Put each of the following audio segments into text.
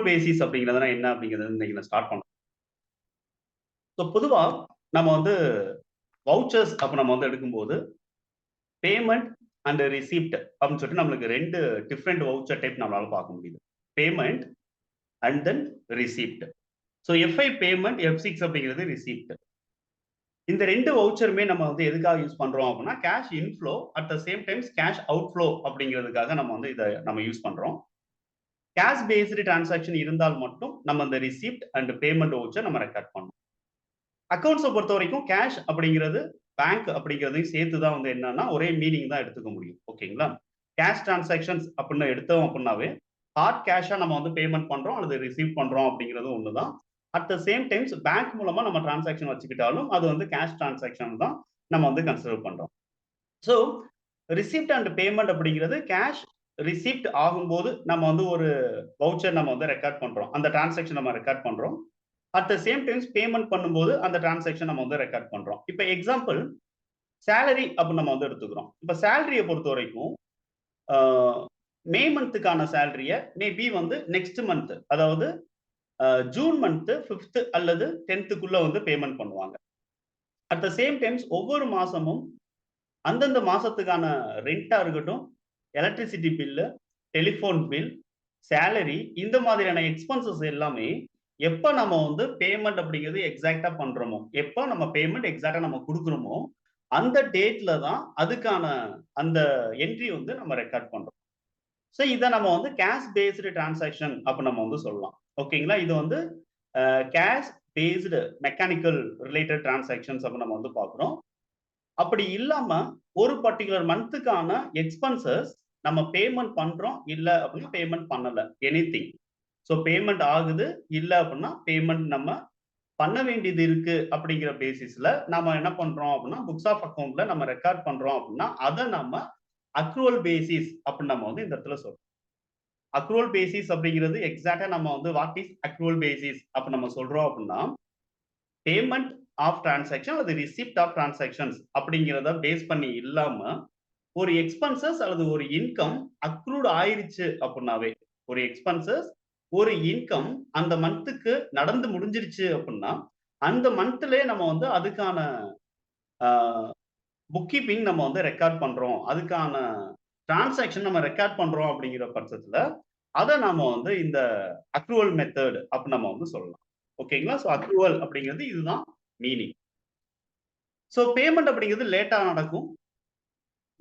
Basis அப்படிங்கிறதுனா என்ன அப்படிங்கிறது இன்னைக்கு நான் ஸ்டார்ட் பண்ணோம். ஸோ பொதுவா நம்ம வந்து வவுச்சர்ஸ் அப்ப நம்ம வந்து எடுக்கும்போது பேமெண்ட் அண்ட் ரிசிப்ட் அப்படின்னு சொல்லிட்டு நம்மளுக்கு 2 டிஃபரெண்ட் வவுச்சர் டைப் நம்மளால பார்க்க முடியுது. Payment and then receipt. So FI payment, F6 அப்படிங்கிறது ரிசிப்ட். இந்த 2 வவுச்சருமே நம்ம வந்து எதுக்காக யூஸ் பண்றோம் அப்படின்னா cash inflow at the same times cash outflow அப்படிங்கிறதுக்காக நம்ம வந்து இதை நம்ம யூஸ் பண்றோம். கேஷ் பேஸ்டு டிரான்சாக்ஷன் இருந்தால் மட்டும் நம்ம இந்த ரிசிப்ட் அண்ட் பேமெண்ட் வவுச்சர் நம்ம ரெக்கார்ட் பண்ணணும். அக்கவுண்ட்ஸை பொறுத்த வரைக்கும் கேஷ் அப்படிங்கிறது பேங்க் அப்படிங்கிறதையும் சேர்த்து தான் வந்து என்னன்னா ஒரே மீனிங் தான் எடுத்துக்க முடியும். ஓகேங்களா? கேஷ் டிரான்சாக்ஷன்ஸ் அப்படின்னு எடுத்தோம் அப்படின்னாவே ஹார்ட் கேஷா நம்ம வந்து பேமெண்ட் பண்றோம் அல்லது ரிசீவ் பண்றோம் அப்படிங்கிறது ஒண்ணுதான். At the same times bank மூலமா நம்ம டிரான்சாக்ஷன் வச்சுக்கிட்டாலும் அது வந்து கேஷ் டிரான்சாக்ஷன் தான் நம்ம வந்து கன்சிடர் பண்றோம். ஸோ ரிசிப்ட் அண்ட் பேமெண்ட் அப்படிங்கிறது கேஷ் ரிசிப்ட் ஆகும்போது நம்ம வந்து ஒரு வவுச்சர் நம்ம வந்து ரெக்கார்ட் பண்றோம். அந்த டிரான்சாக்ஷன் நம்ம ரெக்கார்ட் பண்றோம். At the same times payment பண்ணும்போது அந்த டிரான்சாக்ஷன் நம்ம வந்து ரெக்கார்ட் பண்றோம். இப்போ எக்ஸாம்பிள் சேலரி அப்படின்னு நம்ம வந்து எடுத்துக்கிறோம். இப்போ சேலரியை பொறுத்த வரைக்கும் மே மந்த்துக்கான சேலரியை மேபி வந்து நெக்ஸ்ட் மந்த், அதாவது ஜூன் மந்த் 5th அல்லது 10th வந்து பேமெண்ட் பண்ணுவாங்க. அட் த சேம் டைம்ஸ் ஒவ்வொரு மாசமும் அந்தந்த மாசத்துக்கான ரெண்டா இருக்கட்டும், electricity bill, telephone bill, salary, இந்த மாதிரியான எக்ஸ்பென்சஸ் எல்லாமே எப்ப நம்ம வந்து பேமெண்ட் அப்படிங்கிறது எக்ஸாக்டா பண்றோமோ, எப்ப நம்ம பேமெண்ட் எக்ஸாக்டா நம்ம குடுக்குறோமோ, அந்த டேட்ல தான் அதுக்கான அந்த என்ட்ரி வந்து நம்ம ரெக்கார்ட் பண்றோம். ஸோ இத நம்ம வந்து கேஷ் பேஸ்டு டிரான்சாக்ஷன் அப்ப நம்ம வந்து சொல்லலாம். ஓகேங்களா? இது வந்து cash based mechanical related transactions அப்ப நம்ம வந்து பார்க்குறோம். அப்படி இல்லாம ஒரு பர்ட்டிகுலர் மந்த்துக்கான எக்ஸ்பென்சஸ் நம்ம பேமெண்ட் பண்றோம், இல்ல அப்படின்னா பேமெண்ட் பண்ணல. எனிதிங். ஸோ பேமெண்ட் ஆகுது, இல்ல அப்படின்னா பேமெண்ட் நம்ம பண்ண வேண்டியது இருக்கு அப்படிங்கிற பேசிஸ்ல நாம என்ன பண்றோம் அப்படின்னா புக்ஸ் ஆஃப் அக்கவுண்ட்ல நம்ம ரெக்கார்ட் பண்றோம் அப்படின்னா அதை நம்ம அக்ரூவல் பேசிஸ் அப்படின்னு நம்ம வந்து இந்த இடத்துல சொல்றோம். அக்ரூவல் பேசிஸ் அப்படிங்கிறது எக்ஸாக்டா நம்ம வந்து வாட் இஸ் அக்ரூவல் பேசிஸ் அப்ப நம்ம சொல்றோம் அப்படின்னா பேமெண்ட் ஆஃப் டிரான்சாக்ஷன் அல்லது ரிசிப்ட் ஆஃப் டிரான்சாக்ஷன்ஸ் அப்படிங்கிறத பேஸ் பண்ணி இல்லாம ஒரு எக்ஸ்பென்சஸ் அல்லது ஒரு இன்கம் அக்ரூட் ஆயிருச்சு அப்படின்னாவே, ஒரு எக்ஸ்பென்சஸ் ஒரு இன்கம் அந்த மந்த்துக்கு நடந்து முடிஞ்சிருச்சு அப்படின்னா அந்த மந்த்லயே நம்ம வந்து அதுக்கான புக் கீப்பிங் நம்ம வந்து ரெக்கார்ட் பண்றோம், அதுக்கான டிரான்சாக்ஷன் நம்ம ரெக்கார்ட் பண்றோம் அப்படிங்கிற பட்சத்துல அதை நாம வந்து இந்த அக்ரூவல் மெத்தட் அப்படி நம்ம வந்து சொல்லலாம். ஓகேங்களா? ஸோ அக்ரூவல் அப்படிங்கிறது இதுதான் மீனிங். ஸோ பேமெண்ட் அப்படிங்கிறது லேட்டா நடக்கும்.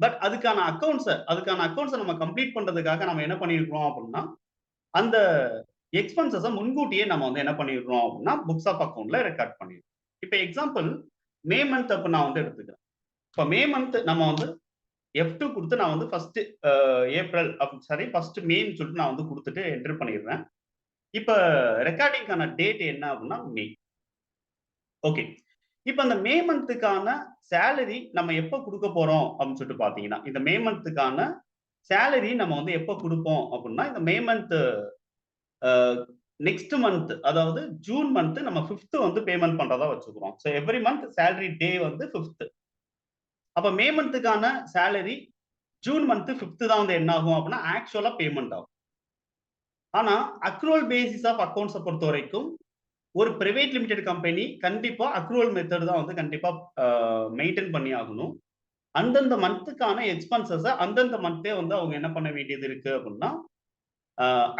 பட் அதுக்கான அக்கவுண்ட்ஸை நம்ம கம்ப்ளீட் பண்றதுக்காக நம்ம என்ன பண்ணியிருக்கிறோம் அப்படின்னா அந்த எக்ஸ்பென்சஸை முன்கூட்டியே நம்ம வந்து என்ன பண்ணிடுறோம் அப்படின்னா புக்ஸ் ஆஃப் அக்கவுண்ட்ல ரெக்கார்ட் பண்ணிடுறோம். இப்போ எக்ஸாம்பிள் மே மந்த் அப்ப நான் வந்து எடுத்துக்கிறேன். இப்போ மே மந்த் நம்ம வந்து F2 கொடுத்து நான் வந்து ஃபர்ஸ்ட் ஏப்ரல் சாரி ஃபர்ஸ்ட் மேன்னு சொல்லிட்டு நான் வந்து கொடுத்துட்டு என்டர் பண்ணிடுறேன். இப்போ ரெக்கார்டிங்கான டேட் என்ன அப்படின்னா மே. ஓகே. இப்போ அந்த மே மந்த்துக்கான சேலரி நம்ம எப்போ கொடுக்க போறோம் அப்படின்னு சொல்லிட்டு பாத்தீங்கன்னா இந்த மே மந்த்துக்கான சேலரி நம்ம வந்து எப்போ கொடுப்போம் அப்படின்னா இந்த மே மந்த் நெக்ஸ்ட் மந்த், அதாவது ஜூன் மந்த் நம்ம 5th வந்து பேமெண்ட் பண்றதா வச்சுக்கிறோம். So every month salary day வந்து 5th. அப்ப மே மந்த்துக்கான சேலரி ஜூன் மந்த் 5th தான் வந்து என்ன ஆகும் அப்படின்னா ஆக்சுவலா பேமெண்ட் ஆகும். ஆனா அக்ரூவல் பேசிஸ் ஆஃப் அக்கவுண்ட்ஸை பொறுத்த வரைக்கும் ஒரு பிரைவேட் லிமிடெட் கம்பெனி கண்டிப்பா அக்ரூவல் மெத்தட் தான் வந்து கண்டிப்பா மெயின்டைன் பண்ணி ஆகணும். அந்தந்த மந்த்துக்கான எக்ஸ்பென்சஸை அந்தந்த மந்தே வந்து அவங்க என்ன பண்ண வேண்டியது இருக்கு அப்படின்னா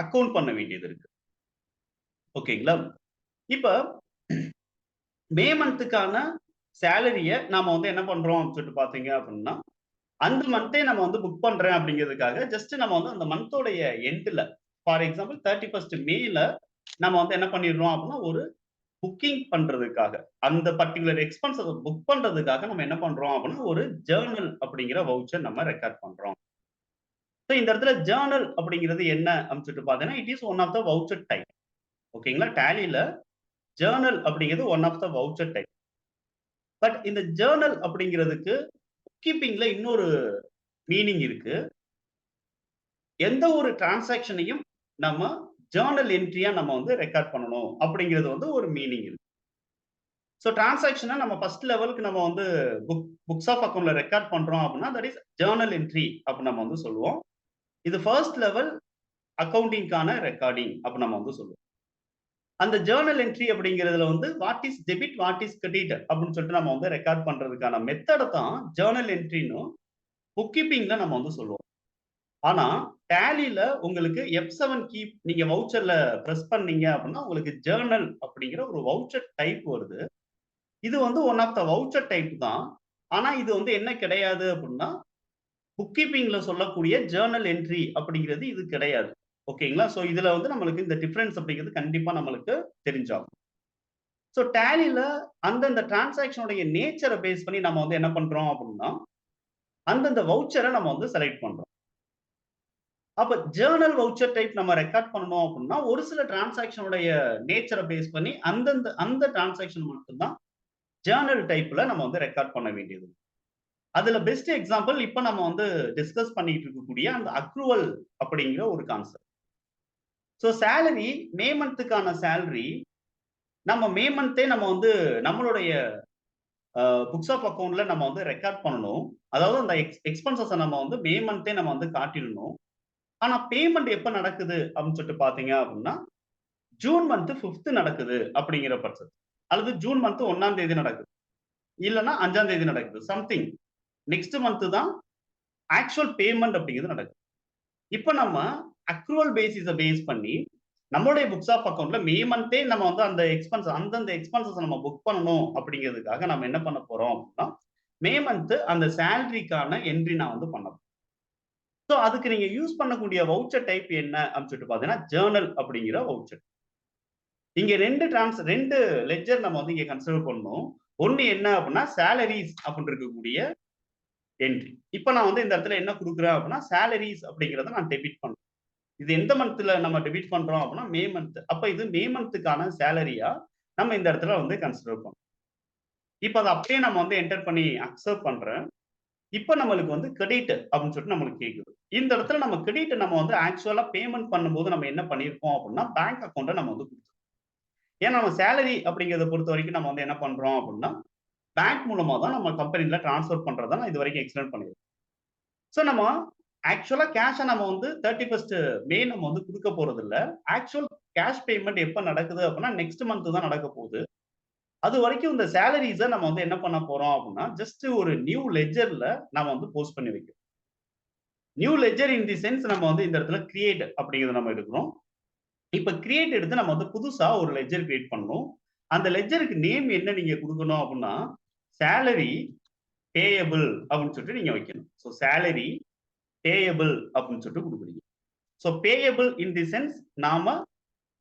அக்கவுண்ட் பண்ண வேண்டியது இருக்கு. ஓகேங்களா? இப்ப மே மந்த்துக்கான சேலரிய நாம வந்து என்ன பண்றோம் அப்படின்னு சொல்லிட்டு பாத்தீங்க அப்படின்னா அந்த மந்தே நம்ம வந்து புக் பண்றேன் அப்படிங்கிறதுக்காக ஜஸ்ட் நம்ம வந்து அந்த மந்தோடைய எண்ட்ல ஃபார் எக்ஸாம்பிள் 31st மேல நம்ம வந்து என்ன பண்ணிடுறோம் அப்படின்னா ஒரு புக்கிங் பண்றதுக்காக அந்த பர்டிகுலர் எக்ஸ்பென்சஸ் புக் பண்றதுக்காக நம்ம என்ன பண்றோம் அப்படின்னா ஒரு ஜேர்னல் அப்படிங்கிற வவுச்சர் நம்ம ரெக்கார்ட் பண்றோம். ஸோ இந்த இடத்துல ஜேர்னல் அப்படிங்கிறது என்ன அப்படின்னு சொல்லிட்டு பாத்தீங்கன்னா it is one of the voucher type. ஓகேங்களா? டேலியில ஜேர்னல் அப்படிங்கிறது one of the voucher type. But இந்த ஜேர்னல் அப்படிங்கிறதுக்கு புக் கீப்பிங்ல இன்னொரு மீனிங் இருக்கு. எந்த ஒரு டிரான்சாக்ஷனையும் நம்ம ஜேர்னல் என்ட்ரியா நம்ம வந்து ரெக்கார்ட் பண்ணணும் அப்படிங்கிறது வந்து ஒரு மீனிங் இருக்கு. ஸோ டிரான்சாக்ஷனை நம்ம ஃபர்ஸ்ட் லெவலுக்கு நம்ம வந்து புக்ஸ் ஆஃப் அக்கவுண்ட்ல ரெக்கார்ட் பண்றோம் அப்படின்னா தட் இஸ் ஜேர்னல் என்ட்ரி அப்படின்னு நம்ம வந்து சொல்லுவோம். இது ஃபர்ஸ்ட் லெவல் அக்கவுண்டிங்கான ரெக்கார்டிங் அப்படி நம்ம வந்து சொல்லுவோம். அந்த ஜர்னல் என்ட்ரி அப்படிங்கிறதுல வந்து what is debit, what is credit அப்படின்னு சொல்லிட்டு நம்ம வந்து ரெக்கார்ட் பண்றதுக்கான மெத்தட தான் ஜர்னல் என்ட்ரின்னு புக் கீப்பிங்ல நம்ம வந்து சொல்லுவோம். ஆனா டேலில உங்களுக்கு F7 கீ நீங்க வவுச்சர்ல பிரஸ் பண்ணீங்க அப்படின்னா உங்களுக்கு ஜர்னல் அப்படிங்கிற ஒரு வவுச்சர் டைப் வருது. இது வந்து one of the voucher type தான். ஆனா இது வந்து என்ன கிடையாது அப்படின்னா புக் கீப்பிங்ல சொல்லக்கூடிய ஜர்னல் என்ட்ரி அப்படிங்கிறது இது கிடையாது. ஓகேங்களா? சோ இதுல வந்து நம்மளுக்கு இந்த டிஃபரன்ஸ் அப்படிங்கிறது கண்டிப்பா நம்மளுக்கு தெரிஞ்சாகும். சோ டேலில அந்தந்த டிரான்சாக்ஷனுடைய நேச்சர பேஸ் பண்ணி நம்ம வந்து என்ன பண்றோம் அப்படின்னா, அந்தந்த வவுச்சர நம்ம வந்து செலக்ட் பண்றோம். அப்ப ஜர்னல் வவுச்சர் டைப் நம்ம ரெக்கார்ட் பண்ணணும் அப்படின்னா, ஒரு சில டிரான்சாக்ஷனுடைய நேச்சர பேஸ் பண்ணி அந்த டிரான்சாக்ஷன் மட்டும் தான் ஜர்னல் டைப்ல நம்ம வந்து ரெக்கார்ட் பண்ண வேண்டியது. அதுல பெஸ்ட் எக்ஸாம்பிள் இப்ப நம்ம வந்து டிஸ்கஸ் பண்ணிட்டு இருக்கக்கூடிய அந்த அக்ரூவல் அப்படிங்கிற ஒரு கான்செப்ட். சோ சேலரி மே மந்த்துக்கான சேலரி நம்ம மே மந்தே நம்ம வந்து நம்மளுடைய புக்ஸ் ஆஃப் அக்கவுண்ட்ல நம்ம வந்து ரெக்கார்ட் பண்ணணும். அதாவது அந்த எக்ஸ்பென்சஸ நம்ம வந்து மே மந்தே நம்ம வந்து காட்டிடணும். ஆனா பேமெண்ட் எப்ப நடக்குது அப்படின்னு சொல்லிட்டு பார்த்தீங்க அப்படின்னா, ஜூன் மந்த் 5த் நடக்குது அப்படிங்கிற பட்சம். அல்லது ஜூன் மந்த் 1ஆம் தேதி நடக்குது. இல்லன்னா 5ஆம் தேதி நடக்குது. சம்திங். நெக்ஸ்ட் மந்த் தான் ஆக்சுவல் பேமெண்ட் அப்படிங்கிறது நடக்குது. இப்ப நம்ம அக்ரூவல் பேசிஸ பேஸ் பண்ணி நம்மளுடைய புக்ஸ் ஆஃப் அக்கவுண்ட்ல மே மந்தே நம்ம வந்து அந்தந்த எக்ஸ்பென்சஸ் நம்ம புக் பண்ணணும் அப்படிங்கிறதுக்காக நம்ம என்ன பண்ண போறோம் அப்படின்னா, மே மந்த் அந்த சேலரிக்கான என்ட்ரி நான் வந்து பண்ண போறேன். சோ அதுக்கு நீங்க யூஸ் பண்ணக்கூடிய வவுச்சர் டைப் என்ன அப்படின்னு சொல்லிட்டு பார்த்தீங்கன்னா, ஜர்னல் அப்படிங்கிற வவுச்சர். இங்க 2 லெட்ஜர் நம்ம வந்து இங்க கன்சிடர் பண்ணணும். ஒண்ணு என்ன அப்படின்னா, சாலரீஸ் அப்படின்னு இருக்கக்கூடிய என்ட்ரி. இப்ப நான் வந்து இந்த இடத்துல என்ன குடுக்குறேன் அப்படின்னா, சாலரீஸ் அப்படிங்கிறத நான் டெபிட் பண்றேன். இது எந்த மந்த்ல நம்ம டெபிட் பண்றோம் அப்படின்னா, மே மந்த். அப்ப இது மே மந்த்துக்கான சேலரியா நம்ம இந்த இடத்துல வந்து கன்சிடர் பண்றோம். இப்ப அத அப்படியே நம்ம வந்து என்டர் பண்ணி அக்செப்ட் பண்றேன். இப்ப நம்மளுக்கு வந்து கிரெடிட் அப்படின்னு சொல்லிட்டு நம்மளுக்கு கேக்குது. இந்த இடத்துல நம்ம கிரெடிட் நம்ம வந்து ஆக்சுவலா பேமெண்ட் பண்ணும்போது நம்ம என்ன பண்ணியிருக்கோம் அப்படின்னா, பேங்க் அக்கவுண்ட்ட நம்ம வந்து குடுத்துருக்கோம். ஏன்னா நம்ம சேலரி அப்படிங்கிறத பொறுத்தவரைக்கும் நம்ம வந்து என்ன பண்றோம் அப்படின்னா, பேங்க் மூலமா தான் நம்ம கம்பெனில டிரான்ஸ்ஃபர் பண்றத நான் இதுவரைக்கும் எக்ஸ்பிளைன் பண்ணியிருக்கேன். சோ நம்ம ஆக்சுவலா கேஷ நம்ம வந்து 31 மே நம்ம வந்து குடுக்க போறதில்ல. ஆக்சுவல் கேஷ் பேமெண்ட் எப்ப நடக்குது அப்படின்னா, நெக்ஸ்ட் மந்த் தான் நடக்க போகுது. அதுவரைக்கும் இந்த சேலரீஸ நம்ம வந்து என்ன பண்ண போறோம் அப்படின்னா, ஜஸ்ட் ஒரு நியூ லெட்ஜர்ல நம்ம வந்து போஸ்ட் பண்ணி வைக்கிறோம். New ledger in the sense நம்ம வந்து இந்த இடத்துல கிரியேட் அப்படிங்கிறத நம்ம எடுக்கிறோம். இப்ப கிரியேட் எடுத்து நம்ம வந்து புதுசா ஒரு லெட்ஜர் கிரியேட் பண்ணணும். அந்த லெட்ஜருக்கு நேம் என்ன நீங்க குடுக்கணும் அப்படின்னா, சேலரி பேயபிள் அப்படின்னு சொல்லிட்டு நீங்க வைக்கணும். சோ சேலரி பேயபிள் அப்படின்னு சொல்லிட்டு குடுக்குறீங்க. So payable in the sense நாம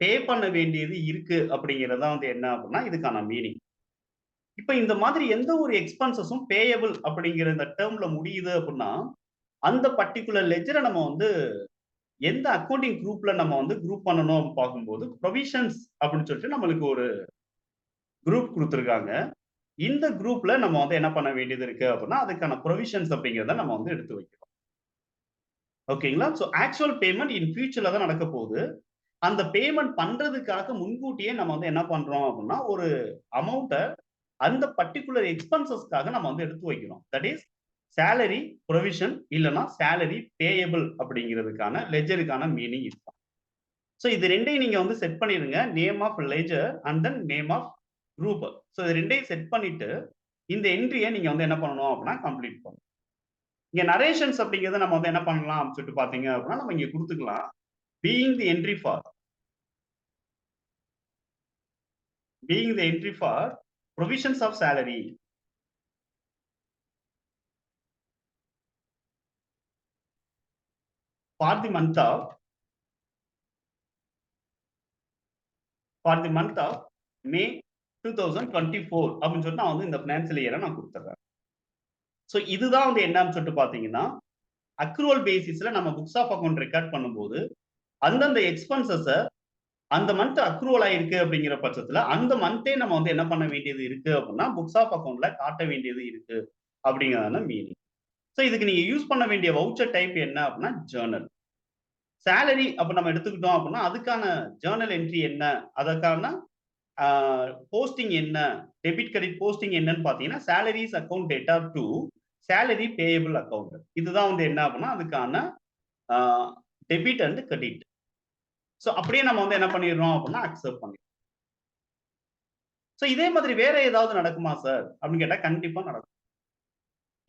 பே பண்ண வேண்டியது இருக்கு அப்படிங்கிறது தான் வந்து என்ன அப்படின்னா, இதுக்கான மீனிங். இப்ப இந்த மாதிரி எந்த ஒரு எக்ஸ்பென்சஸும் பேயபிள் அப்படிங்கிற இந்த டெர்ம்ல முடியுது அப்படின்னா, அந்த பர்ட்டிகுலர் லெட்ஜர நம்ம வந்து எந்த அக்கவுண்டிங் குரூப்ல நம்ம வந்து குரூப் பண்ணணும் பார்க்கும்போது, புரோவிஷன்ஸ் அப்படின்னு சொல்லிட்டு நம்மளுக்கு ஒரு குரூப் குடுத்திருக்காங்க. இந்த குரூப்ல நம்ம வந்து என்ன பண்ண வேண்டியது இருக்கு அப்படின்னா, அதுக்கான புரோவிஷன்ஸ் அப்படிங்கிறத நம்ம வந்து எடுத்து வைக்கிறோம். ஓகேங்களா? சோ ஆக்சுவல் பேமெண்ட் இன் ஃபியூச்சர்ல தான் நடக்க போகுது. அந்த பேமெண்ட் பண்றதுக்காக முன்கூட்டியே நம்ம வந்து என்ன பண்றோம் அப்படின்னா, ஒரு அமௌண்ட்ட அந்த பர்ட்டிகுலர் எக்ஸ்பென்சஸ்க்காக நம்ம வந்து எடுத்து வைக்கிறோம். தட் இஸ் சேலரி புரோவிஷன் இல்லன்னா சேலரி பேயபிள் அப்படிங்கிறதுக்கான லெட்ஜருக்கான மீனிங் இதுதான். சோ இது 2யும் நீங்க வந்து செட் பண்ணிருங்க. Name of ledger and then name of group. So இது 2யும் செட் பண்ணிட்டு, இந்த என்ட்ரிய நீங்க வந்து என்ன பண்ணணும் அப்படின்னா கம்ப்ளீட் பண்ணணும். இங்க நரேஷன்ஸ் அப்படிங்கிறத நம்ம வந்து என்ன பண்ணலாம் அப்படின்னு சொல்லிட்டு பார்த்தீங்க அப்படின்னா, நம்ம இங்க குடுத்துக்கலாம். Being the entry for provisions of salary for the month of May 2024 அப்படின்னு சொல்லிட்டு நான் வந்து இந்த பினான்சியல் இயர நான் குடுத்துடுறேன். சோ இதுதான் வந்து என்னன்னு சொல்லிட்டு பார்த்தீங்கன்னா, அக்ரூவல் பேசிஸ்ல நம்ம புக்ஸ் ஆஃப் அக்கவுண்ட் ரெக்கார்ட் பண்ணும்போது, அந்தந்த எக்ஸ்பென்சஸ அந்த மந்த் அக்ரூவல் ஆயிருக்கு அப்படிங்கிற பட்சத்துல, அந்த மந்தே நம்ம வந்து என்ன பண்ண வேண்டியது இருக்கு அப்படின்னா, புக்ஸ் ஆஃப் அக்கவுண்ட்ல காட்ட வேண்டியது இருக்கு அப்படிங்கிறதான மீனிங். சோ இதுக்கு நீங்க யூஸ் பண்ண வேண்டிய வவுச்சர் டைப் என்ன அப்படின்னா, ஜர்னல். சேலரி அப்ப நம்ம எடுத்துக்கிட்டோம் அப்படின்னா, அதுக்கான ஜர்னல் என்ட்ரி என்ன? அதற்கான ஆ போஸ்டிங் என்ன? டெபிட், கிரெடிட் போஸ்டிங் என்னன்னு பார்த்தீங்கன்னா, salaries account data to salary payable account. இதுதான் வந்து என்ன அப்படின்னா, அதுக்கான ஆ டெபிட் அண்ட் கிரெடிட். சோ அப்படியே நம்ம வந்து என்ன பண்ணிடுறோம் அப்படின்னா அக்செப்ட் பண்ணிடுறோம். சோ இதே மாதிரி வேற ஏதாவது நடக்குமா சார் அப்படின்னு கேட்டா கண்டிப்பா நடக்கும்.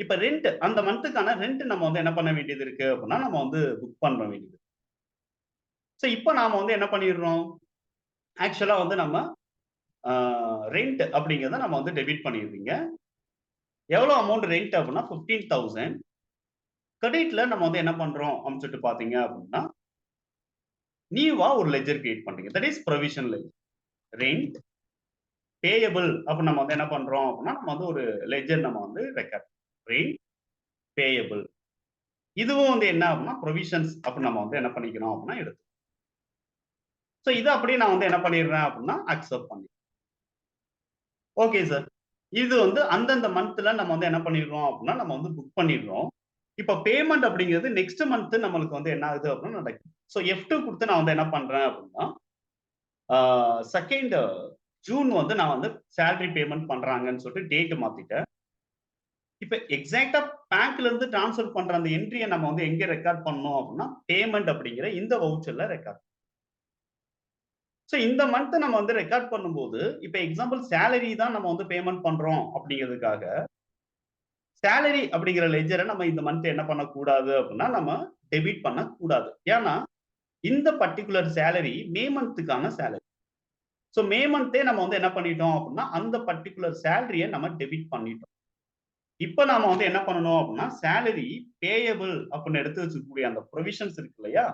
இப்ப ரெண்ட் அந்த மந்த்துக்கான ரெண்ட் நம்ம வந்து என்ன பண்ண வேண்டியது இருக்கு அப்படின்னா நம்ம வந்து புக் பண்ண வேண்டியது. சோ இப்ப நாம வந்து என்ன பண்ணிடுறோம், ஆக்சுவலா வந்து நம்ம ரெண்ட் அப்படிங்கிறத நம்ம வந்து டெபிட் பண்ணிடுறீங்க. எவ்வளவு அமௌண்ட் ரெண்ட் அப்படின்னா 15,000. கிரெடிட்ல நம்ம வந்து என்ன பண்றோம் அப்படின்னு சொல்லிட்டு பாத்தீங்க அப்படின்னா நியூவா ஒரு லெட்ஜர் கிரியேட் பண்றீங்க. That is provision ledger. Rent payable அப்ப நம்ம வந்து என்ன பண்றோம் அப்படின்னா நம்ம வந்து ஒரு லெட்ஜர் நம்ம வந்து ரெக்கார்ட் ரெண்ட் பேயபிள். இதுவும் வந்து என்ன அப்படின்னா ப்ரொவிஷன்ஸ் அப்ப நம்ம வந்து என்ன பண்ணிக்கிறோம் அப்படின்னா எடுத்து. சோ இத அப்படியே நான் வந்து என்ன பண்ணிடுறேன் அப்படின்னா அக்செப்ட் பண்ணி. Okay sir. இது வந்து அந்தந்த மந்த்ல நம்ம வந்து என்ன பண்ணிடுறோம் அப்படின்னா நம்ம வந்து புக் பண்ணிடுறோம். இப்ப பேமெண்ட் அப்படிங்கிறது நெக்ஸ்ட் மந்த் நம்மளுக்கு வந்து என்ன ஆகுது அப்படின்னா நடக்குது. சோ F2 குடுத்து நான் வந்து என்ன பண்றேன் அப்படின்னா 2nd ஜூன் வந்து நான் வந்து சேலரி பேமெண்ட் பண்றாங்கன்னு சொல்லிட்டு டேட் மாத்திட்டேன். இப்ப எக்ஸாக்ட்டா பேங்க்ல இருந்து ட்ரான்ஸ்ஃபர் பண்ற அந்த என்ட்ரிய நம்ம வந்து எங்க ரெக்கார்ட் பண்ணணும் அப்படின்னா பேமெண்ட் அப்படிங்கிற இந்த வவுச்சர்ல ரெக்கார்ட். சோ இந்த மந்த் நம்ம வந்து ரெக்கார்ட் பண்ணும்போது இப்ப எக்ஸாம்பிள் சேலரி தான் நம்ம வந்து பேமெண்ட் பண்றோம் அப்படிங்கிறதுக்காக சேலரி அப்படிங்கிற லெட்ஜர நம்ம இந்த மந்த் என்ன பண்ணக்கூடாது அப்படின்னா நம்ம டெபிட் பண்ணக்கூடாது. ஏன்னா இந்த பர்ட்டிகுலர் சேலரி மே மந்த்துக்கான சேலரி. சோ மே மந்தே நம்ம வந்து என்ன பண்ணிட்டோம் அப்படின்னா அந்த பர்ட்டிகுலர் சேலரிய நம்ம டெபிட் பண்ணிட்டோம். இப்ப நாம வந்து என்ன பண்ணணும் அப்படின்னா சேலரி பேயபிள் அப்படின்னு எடுத்து வச்சுக்கக்கூடிய அந்த ப்ரொவிஷன்ஸ் இருக்கு இல்லையா?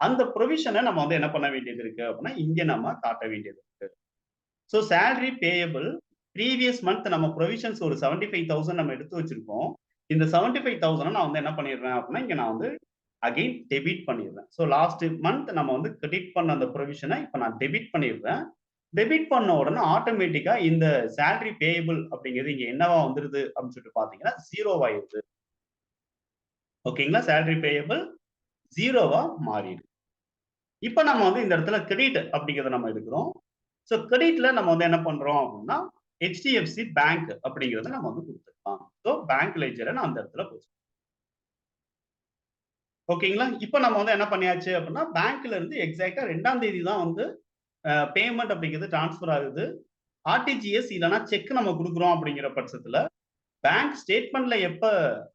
அந்த ப்ரொவிஷன நம்ம வந்து என்ன பண்ண வேண்டியது இருக்கு அப்படின்னா இங்க நம்ம காட்ட வேண்டியது இருக்கு. So salary payable previous month நம்ம ப்ரொவிஷன்ஸ் ஒரு 75,000 நம்ம எடுத்து வச்சிருக்கோம். இந்த 75,000 நான் வந்து என்ன பண்ணிடுறேன் அப்படின்னா இங்க நான் வந்து அகைன் டெபிட் பண்ணிடுறேன். சோ லாஸ்ட் மந்த் நம்ம வந்து கிரெடிட் பண்ண அந்த ப்ரொவிஷன இப்ப நான் டெபிட் பண்ணிடுறேன். டெபிட் பண்ண உடனே ஆட்டோமேட்டிக்கா இந்த சேலரி பேயபிள் அப்படிங்கிறது இங்க என்னவா வந்துருது அப்படின்னு சொல்லிட்டு பாத்தீங்கன்னா 0 ஆயிருது. ஓகேங்களா? சேலரி பேயபிள் 0வா மாறிடுது. இப்ப நம்ம வந்து இந்த இடத்துல கிரெடிட் அப்படிங்கிறத நம்ம எடுக்கிறோம். சோ கிரெடிட்ல நம்ம வந்து என்ன பண்றோம் அப்படின்னா HDFC பேங்க் அப்படிங்கிறத நம்ம வந்து குடுத்துக்கலாம். சோ பேங்க் லெட்ஜர நான் அந்த இடத்துல போஸ்ட். ஓகேங்களா? இப்ப நம்ம வந்து என்ன பண்ணியாச்சு அப்படின்னா பேங்க்ல இருந்து எக்ஸாக்ட்டா 2ஆம் தேதி தான் வந்து பேமெண்ட் அப்படிங்கிறது ட்ரான்ஸ்ஃபர் ஆகுது. ஆர்டிஜிஎஸ் இல்லன்னா செக் நம்ம குடுக்குறோம் அப்படிங்கிற பட்சத்துல பேங்க் ஸ்டேட்மெண்ட்ல எப்ப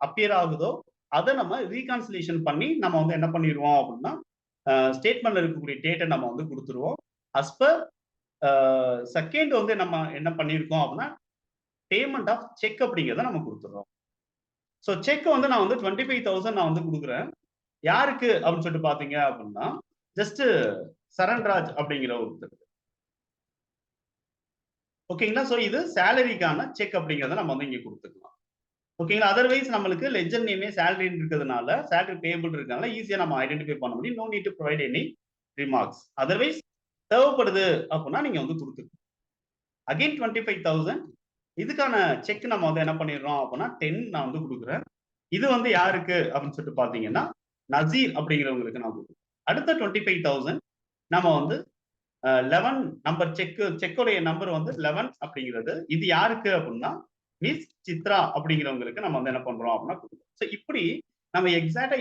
அப்பியர் ஆகுதோ அத நம்ம ரீகான்சிலேஷன் பண்ணி நம்ம வந்து என்ன பண்ணிருவோம் அப்படின்னா ஸ்டேட்மெண்ட்ல இருக்கக்கூடிய டேட்ட நம்ம வந்து குடுத்துருவோம். அஸ் பெர் 2nd வந்து நம்ம என்ன பண்ணியிருக்கோம் அப்படின்னா பேமெண்ட் ஆஃப் செக் அப்படிங்கிறத நம்ம குடுத்துடுறோம். சோ செக் வந்து நான் வந்து 25,000 நான் வந்து குடுக்குறேன். யாருக்கு அப்படின்னு சொல்லிட்டு பாத்தீங்க அப்படின்னா ஜஸ்ட் சரண்ராஜ் அப்படிங்கிற ஒருத்தர். ஓகேங்களா? சோ இது சேலரிக்கான செக் அப்படிங்கிறத நம்ம வந்து இங்க குடுத்துக்கலாம். ஓகேங்களா? அதர்வைஸ் நம்மளுக்கு லெட்ஜர் நேமே சேலரின்னு இருக்கிறதுனால, சேலரி பேயபிள் இருக்கனால ஈஸியா நம்ம ஐடென்டிஃபை பண்ண முடியும். No need to provide any remarks. Otherwise தேவைப்படுது அப்படின்னா நீங்க வந்து குடுத்துக்கலாம். அகைன் 25,000 இதுக்கான செக் நம்ம வந்து என்ன பண்ணிடுறோம் அப்படின்னா 10 நான் வந்து குடுக்குறேன். இது வந்து யாருக்கு அப்படின்னு சொல்லிட்டு பார்த்தீங்கன்னா, நசீர் அப்படிங்கிறவங்களுக்கு நான் குடுக்குறேன். அடுத்த 25,000 நம்ம வந்து 11 நம்பர் செக்குடைய நம்பர் வந்து 11 அப்படிங்கிறது. இது யாருக்கு அப்படின்னா, மிஸ் சித்ரா அப்படிங்கிறவங்களுக்கு நம்ம வந்து என்ன பண்றோம் அப்படின்னா குடுக்குறோம். சோ இப்படி நம்ம எக்ஸாக்ட்டா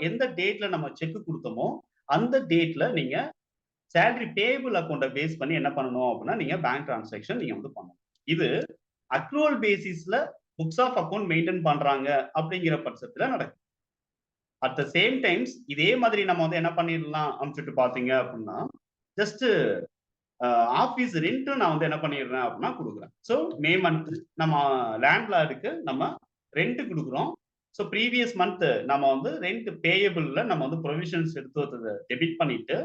எந்த டேட்ல நம்ம செக் குடுத்தோமோ, அந்த டேட்ல நீங்க சேலரி பேயபிள் அக்கவுண்ட்ட பேஸ் பண்ணி என்ன பண்ணணும் அப்படின்னா, நீங்க பேங்க் டிரான்சாக்ஷன் நீங்க வந்து பண்ணணும். இது அக்ரூவல் பேசிஸ்ல புக்ஸ் ஆஃப் அக்கவுண்ட் மெயின்டெயின் பண்றாங்க அப்படிங்கிற பட்சத்துல நடக்கும். அட் த சேம் டைம்ஸ் இதே மாதிரி நம்ம வந்து என்ன பண்ணிடலாம் அப்படின்னு சொல்லிட்டு பார்த்தீங்க அப்படின்னா, ஜஸ்ட் ஆபீஸ் ரென்ட்டும் நான் வந்து என்ன பண்ணிடுறேன் அப்படின்னா குடுக்குறேன். சோ மே மந்த் நம்ம லேண்ட்லார்டுக்கு நம்ம ரென்ட் குடுக்குறோம். சோ ப்ரீவியஸ் மந்த் நம்ம வந்து ரென்ட் பேயபிள்ல நம்ம வந்து புரோவிஷன்ஸ் எடுத்து வச்சத டெபிட் பண்ணிட்டு,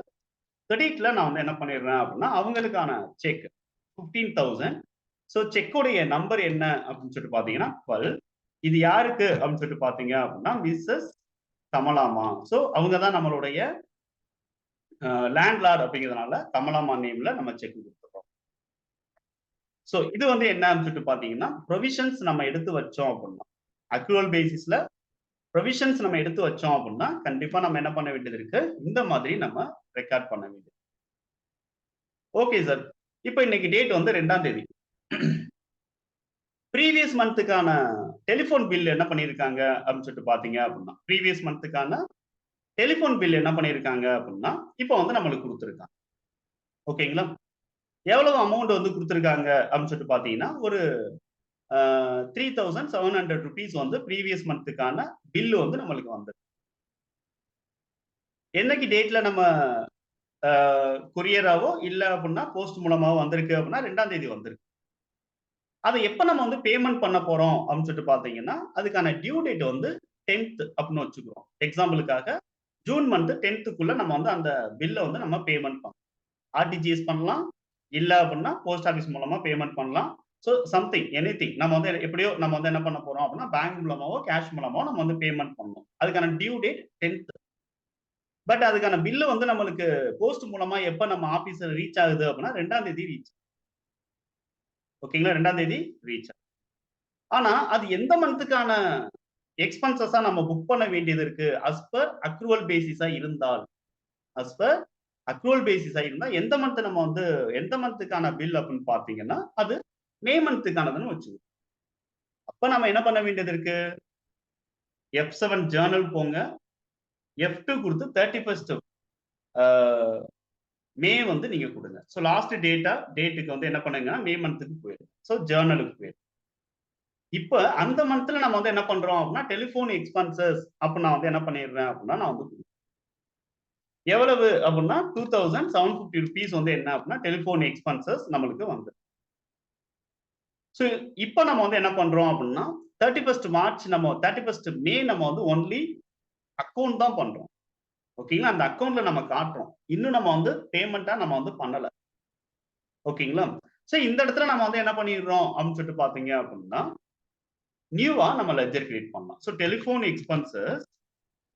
கிரெடிட்ல நான் வந்து என்ன பண்ணிடுறேன் அப்படின்னா, அவங்களுக்கான செக் 15,000. சோ செக்கோடைய நம்பர் என்ன அப்படின்னு சொல்லிட்டு பார்த்தீங்கன்னா 12. இது யாருக்கு அப்படின்னு சொல்லிட்டு பார்த்தீங்க அப்படின்னா, மிஸ்ஸஸ் கமலாம்மா. சோ அவங்க தான் நம்மளுடைய லேண்ட்லார்ட் அப்படிங்கிறதுனால கமலாம்மா நேம்ல நம்ம செக் குடுத்துறோம். சோ இது வந்து என்னன்னு சொல்லிட்டு பார்த்தீங்கன்னா, புரோவிஷன்ஸ் நம்ம எடுத்து வச்சோம் அப்படின்னா, அக்ரூவல் பேசிஸ்ல புரோவிஷன்ஸ் நம்ம எடுத்து வச்சோம் அப்படின்னா, கண்டிப்பா நம்ம என்ன பண்ண வேண்டியது இருக்கு, இந்த மாதிரி நம்ம ரெக்கார்ட் பண்ண வேண்டியது. Okay sir. இப்ப இன்னைக்கு டேட் வந்து 2ஆம் தேதி. ப்ரீவியஸ் மந்த்துக்கான டெலிஃபோன் பில் என்ன பண்ணியிருக்காங்க அப்படின்னு சொல்லிட்டு பார்த்தீங்க அப்படின்னா, ப்ரீவியஸ் மந்த்துக்கான டெலிஃபோன் பில் என்ன பண்ணியிருக்காங்க அப்படின்னா, இப்போ வந்து நம்மளுக்கு குடுத்துருக்காங்க. ஓகேங்களா? எவ்வளவு அமௌண்ட் வந்து குடுத்துருக்காங்க அப்படின்னு சொல்லிட்டு பார்த்தீங்கன்னா, ஒரு அ ₹3700 வந்து ப்ரீவியஸ் மந்த்துக்கான பில் வந்து நம்மளுக்கு வந்தது. என்னைக்கு டேட்ல நம்ம அ கொரியராவோ இல்ல அப்படின்னா போஸ்ட் மூலமாவோ வந்திருக்கு அப்படின்னா 2ஆம் தேதி வந்திருக்கு. அத எப்ப நம்ம வந்து பேமெண்ட் பண்ண போறோம் அப்படின்னு சொல்லிட்டு பார்த்தீங்கன்னா, அதுக்கான டியூ டேட் வந்து 10த் அப்படின்னு வச்சுக்கிறோம். எக்ஸாம்பிளுக்காக ஜூன் மந்த் 10க்குள்ள நம்ம வந்து அந்த பில்ல வந்து நம்ம பேமெண்ட் பண்ணணும். ஆர்டிஜிஎஸ் பண்ணலாம். இல்ல அப்படின்னா போஸ்ட் ஆஃபிஸ் மூலமா பேமெண்ட் பண்ணலாம். ஸோ சம்திங் எனிதிங் நம்ம வந்து எப்படியோ நம்ம வந்து என்ன பண்ண போறோம் அப்படின்னா, பேங்க் மூலமாவோ, கேஷ் மூலமாவோ நம்ம வந்து பேமெண்ட் பண்ணணும். அதுக்கான டியூ டேட் 10த். பட் அதுக்கான பில் வந்து நம்மளுக்கு போஸ்ட் மூலமா எப்ப நம்ம ஆபீஸ்ல ரீச் ஆகுது அப்படின்னா 2ஆம் தேதி ரீச். ஓகேங்களா? 2ஆம் தேதி ரீச். ஆனா அது எந்த மந்த்துக்கான எக்ஸ்பென்சஸா நம்ம புக் பண்ண வேண்டியது இருக்கு. அஸ் பெர் அக்ரூவல் பேசிஸா இருந்தால். அஸ் பெர் அக்ரூவல் பேசிஸா இருந்தா எந்த மந்த் நம்ம வந்து எந்த மந்த்துக்கான பில் அப்படின்னு பார்த்தீங்கன்னா, அது மே மந்த்துக்கானதுன்னு வச்சுக்கோங்க. அப்ப நம்ம என்ன பண்ண வேண்டியது இருக்கு? F7 ஜர்னல் போங்க. F2 குடுத்து 31 ஆ மே வந்து நீங்க குடுங்க. ஸோ லாஸ்ட் டேட்டுக்கு வந்து என்ன பண்ணுங்கன்னா, மே மந்த்துக்கு போயிடும். ஸோ ஜர்னலுக்கு போயிடும். இப்ப அந்த மந்த்ல நம்ம வந்து என்ன பண்றோம் அப்படின்னா, டெலிஃபோன் எக்ஸ்பென்சஸ் அப்ப நான் வந்து என்ன பண்ணிடுறேன் அப்படின்னா, நான் வந்து எவ்வளவு அப்படின்னா ₹2750 வந்து என்ன அப்படின்னா, டெலிஃபோன் எக்ஸ்பென்சஸ் நம்மளுக்கு வந்துரும். ஸோ இப்ப நம்ம வந்து என்ன பண்றோம் அப்படின்னா, 31 மார்ச் நம்ம 31 மே நம்ம வந்து ஒன்லி அக்கவுண்ட் தான் பண்றோம். ஓகேங்களா? அந்த அக்கவுண்ட்ல நம்ம காட்டுறோம். இன்னும் நம்ம வந்து பேமெண்ட்டா நம்ம வந்து பண்ணல. ஓகேங்களா? ஸோ இந்த இடத்துல நம்ம வந்து என்ன பண்ணிடுறோம் அப்படின்னு சொல்லிட்டு பார்த்தீங்க அப்படின்னா, நியூவா நம்ம லெட்ஜர் கிரியேட் பண்ணலாம். ஸோ டெலிஃபோன் எக்ஸ்பென்சஸ்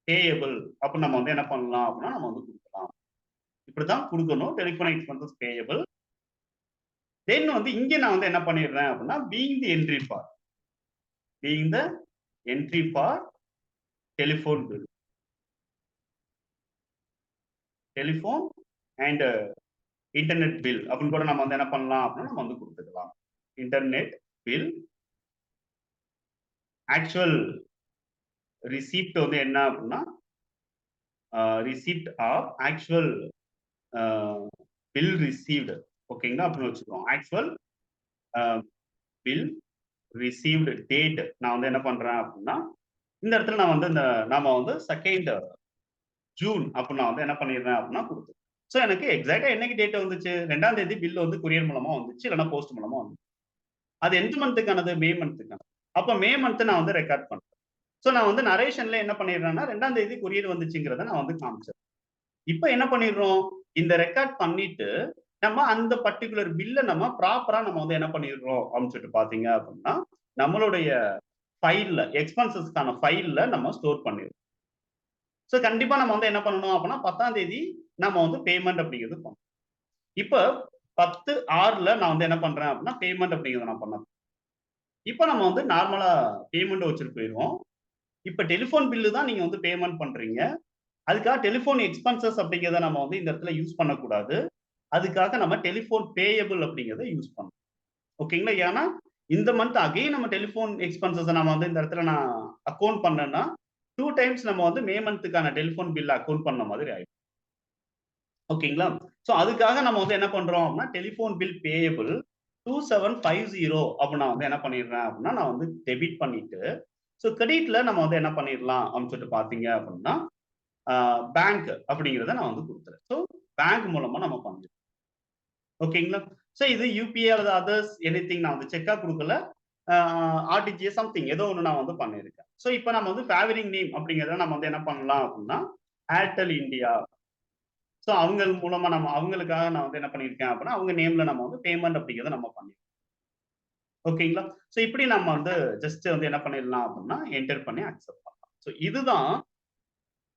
பேயபிள் அப்ப நம்ம வந்து என்ன பண்ணலாம் அப்படின்னா, நம்ம வந்து குடுக்கலாம். இப்படித்தான் குடுக்கணும். Telephone expenses payable. தென் வந்து இங்க நான் வந்து என்ன பண்ணிடுறேன் அப்படின்னா, being the entry for telephone bill. Telephone and internet bill அப்படின்னு கூட நம்ம வந்து என்ன பண்ணலாம் அப்படின்னா, நம்ம வந்து குடுத்துக்கலாம். இன்டர்நெட் பில், ஆக்சுவல் ரிசிப்ட் வந்து என்ன அப்படின்னா, receipt of actual uh bill received. ஓகேங்களா? அப்படின்னு வச்சுக்குவோம். Actual uh bill received date நான் வந்து என்ன பண்றேன் அப்படின்னா, இந்த இடத்துல நான் வந்து நாம வந்து 2nd ஜூன் அப்படின்னு நான் வந்து என்ன பண்ணிடுறேன் அப்படின்னா குடுத்துருவேன். ஸோ எனக்கு எக்ஸாக்ட்டா என்னைக்கு டேட் வந்துச்சு? 2ஆம் தேதி பில் வந்து கொரியர் மூலமா வந்துச்சு. இல்லன்னா போஸ்ட் மூலமா வந்துச்சு. அது எந்த மந்த்துக்கானது? மே மந்த்துக்கானது. அப்ப மே மந்த் நான் வந்து ரெக்கார்ட் பண்றேன். ஸோ நான் வந்து நரேஷன்ல என்ன பண்ணிடுறேன்னா, 2ஆம் தேதி கொரியர் வந்துச்சுங்கிறத நான் வந்து காமிச்சேன். இப்ப என்ன பண்ணிடுறோம்? இந்த ரெக்கார்ட் பண்ணிட்டு, நம்ம அந்த பர்ட்டிகுலர் பில்ல நம்ம ப்ராப்பரா நம்ம வந்து என்ன பண்ணிடுறோம் அப்படின்னு சொல்லிட்டு பார்த்தீங்க அப்படின்னா, நம்மளுடைய ஃபைல்ல எக்ஸ்பென்சஸ்க்கான ஃபைல்ல நம்ம ஸ்டோர் பண்ணிருவோம். ஸோ கண்டிப்பா நம்ம வந்து என்ன பண்ணணும் அப்படின்னா, 10ஆம் தேதி நம்ம வந்து பேமெண்ட் அப்படிங்கிறது பண்ணணும். இப்ப 10/6ல நான் வந்து என்ன பண்றேன் அப்படின்னா, பேமெண்ட் அப்படிங்கிறத நான் பண்ணேன். இப்ப நம்ம வந்து நார்மலா பேமெண்ட் வச்சுட்டு போயிருவோம். இப்ப டெலிஃபோன் பில்லு தான் நீங்க வந்து பேமெண்ட் பண்றீங்க. அதுக்காக டெலிஃபோன் எக்ஸ்பென்சஸ் அப்படிங்கிறத நம்ம வந்து இந்த இடத்துல யூஸ் பண்ணக்கூடாது. அதுக்காக நம்ம டெலிஃபோன் பேயபிள் அப்படிங்கிறத யூஸ் பண்ணணும். ஓகேங்களா? ஏன்னா, இந்த மந்த் அகைன் நம்ம டெலிஃபோன் எக்ஸ்பென்சஸ நம்ம வந்து இந்த இடத்துல நான் அக்கவுண்ட் பண்ணேன்னா, 2 டைம்ஸ் நம்ம வந்து மே மந்த்துக்கான டெலிஃபோன் பில்ல அக்கவுண்ட் பண்ண மாதிரி ஆயிடும். ஓகேங்களா? ஸோ அதுக்காக நம்ம வந்து என்ன பண்றோம் அப்படின்னா, டெலிஃபோன் பில் பேயபிள் 2750 அப்ப நான் வந்து என்ன பண்ணிடுறேன் அப்படின்னா, நான் வந்து டெபிட் பண்ணிட்டு, ஸோ கிரெடிட்ல நம்ம வந்து என்ன பண்ணிடலாம் அப்படின்னு சொல்லிட்டு பார்த்தீங்க அப்படின்னா, அ பேங்க் அப்படிங்கிறத நான் வந்து குடுத்துறேன். ஸோ பேங்க் மூலமா நம்ம பண்ணிடலாம். ஓகேங்களா? ஸோ இது யுபிஐ அல்லது அதர்ஸ் எனிதிங் நான் வந்து செக்கா குடுக்கல. அ ஆர்டிஜிஎஸ் சம்திங் ஏதோ ஒண்ணு நான் வந்து பண்ணியிருக்கேன். ஸோ இப்ப நம்ம வந்து ஃபேவரிங் நேம் அப்படிங்கிறத நம்ம வந்து என்ன பண்ணலாம் அப்படின்னா, ஏர்டெல் இந்தியா. ஸோ அவங்க மூலமா நம்ம அவங்களுக்காக நான் வந்து என்ன பண்ணியிருக்கேன் அப்படின்னா, அவங்க நேம்ல நம்ம வந்து பேமெண்ட் அப்படிங்கிறத நம்ம பண்ணிருக்கோம். ஓகேங்களா? ஸோ இப்படி நம்ம வந்து ஜஸ்ட் வந்து என்ன பண்ணிடலாம் அப்படின்னா, என்டர் பண்ணி அக்செப்ட் பண்ணலாம். ஸோ இதுதான்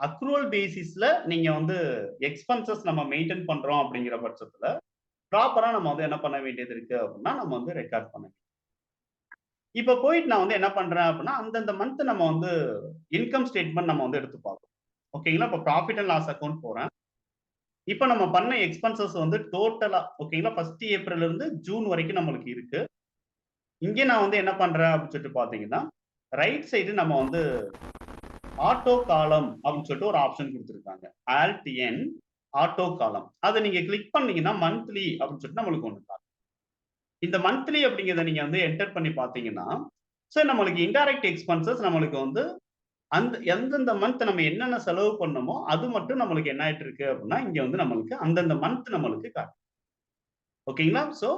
அக்ரூவல் பேசிஸ்ல நீங்க வந்து எக்ஸ்பென்சஸ் நம்ம மெயின்டெயின் பண்றோம் அப்படிங்கிற பட்சத்துல, ப்ராப்பரா நம்ம வந்து என்ன பண்ண வேண்டியது இருக்கு அப்படின்னா, நம்ம வந்து ரெக்கார்ட் பண்ண இப்ப போயிட்டு நான் வந்து என்ன பண்றேன் அப்படின்னா, அந்தந்த மந்த் நம்ம வந்து இன்கம் ஸ்டேட்மெண்ட் நம்ம வந்து எடுத்து பார்ப்போம். ஓகேங்களா? இப்ப புராஃபிட் அண்ட் லாஸ் அக்கவுண்ட் போறேன். இப்ப நம்ம பண்ண எக்ஸ்பென்சஸ் வந்து டோட்டலா ஓகேங்களா? 1 ஏப்ரல்ல இருந்து ஜூன் வரைக்கும் நம்மளுக்கு இருக்கு. இங்க நான் வந்து என்ன பண்றேன் அப்படின்னு சொல்லிட்டு பார்த்தீங்கன்னா, ரைட் சைடு நம்ம வந்து ஆட்டோ காலம் அப்படின்னு சொல்லிட்டு ஒரு ஆப்ஷன் கொடுத்துருக்காங்க. ஆல்ட் என் ஆட்டோ காலம். அதை நீங்க கிளிக் பண்ணீங்கன்னா மந்த்லி அப்படின்னு சொல்லிட்டு நம்மளுக்கு ஒண்ணு காட்டும். இந்த மந்த்லி அப்படிங்கிறத நீங்க வந்து என்டர் பண்ணி பார்த்தீங்கன்னா, சோ நம்மளுக்கு இன்டைரக்ட் எக்ஸ்பென்சஸ் நம்மளுக்கு வந்து அந்த எந்தெந்த மந்த் நம்ம என்னென்ன செலவு பண்ணோமோ, அது மட்டும் நம்மளுக்கு என்ன ஆயிட்டு இருக்கு அப்படின்னா, இங்க வந்து நம்மளுக்கு அந்தந்த மந்த் நம்மளுக்கு காட்டுது. ஓகேங்களா? சோ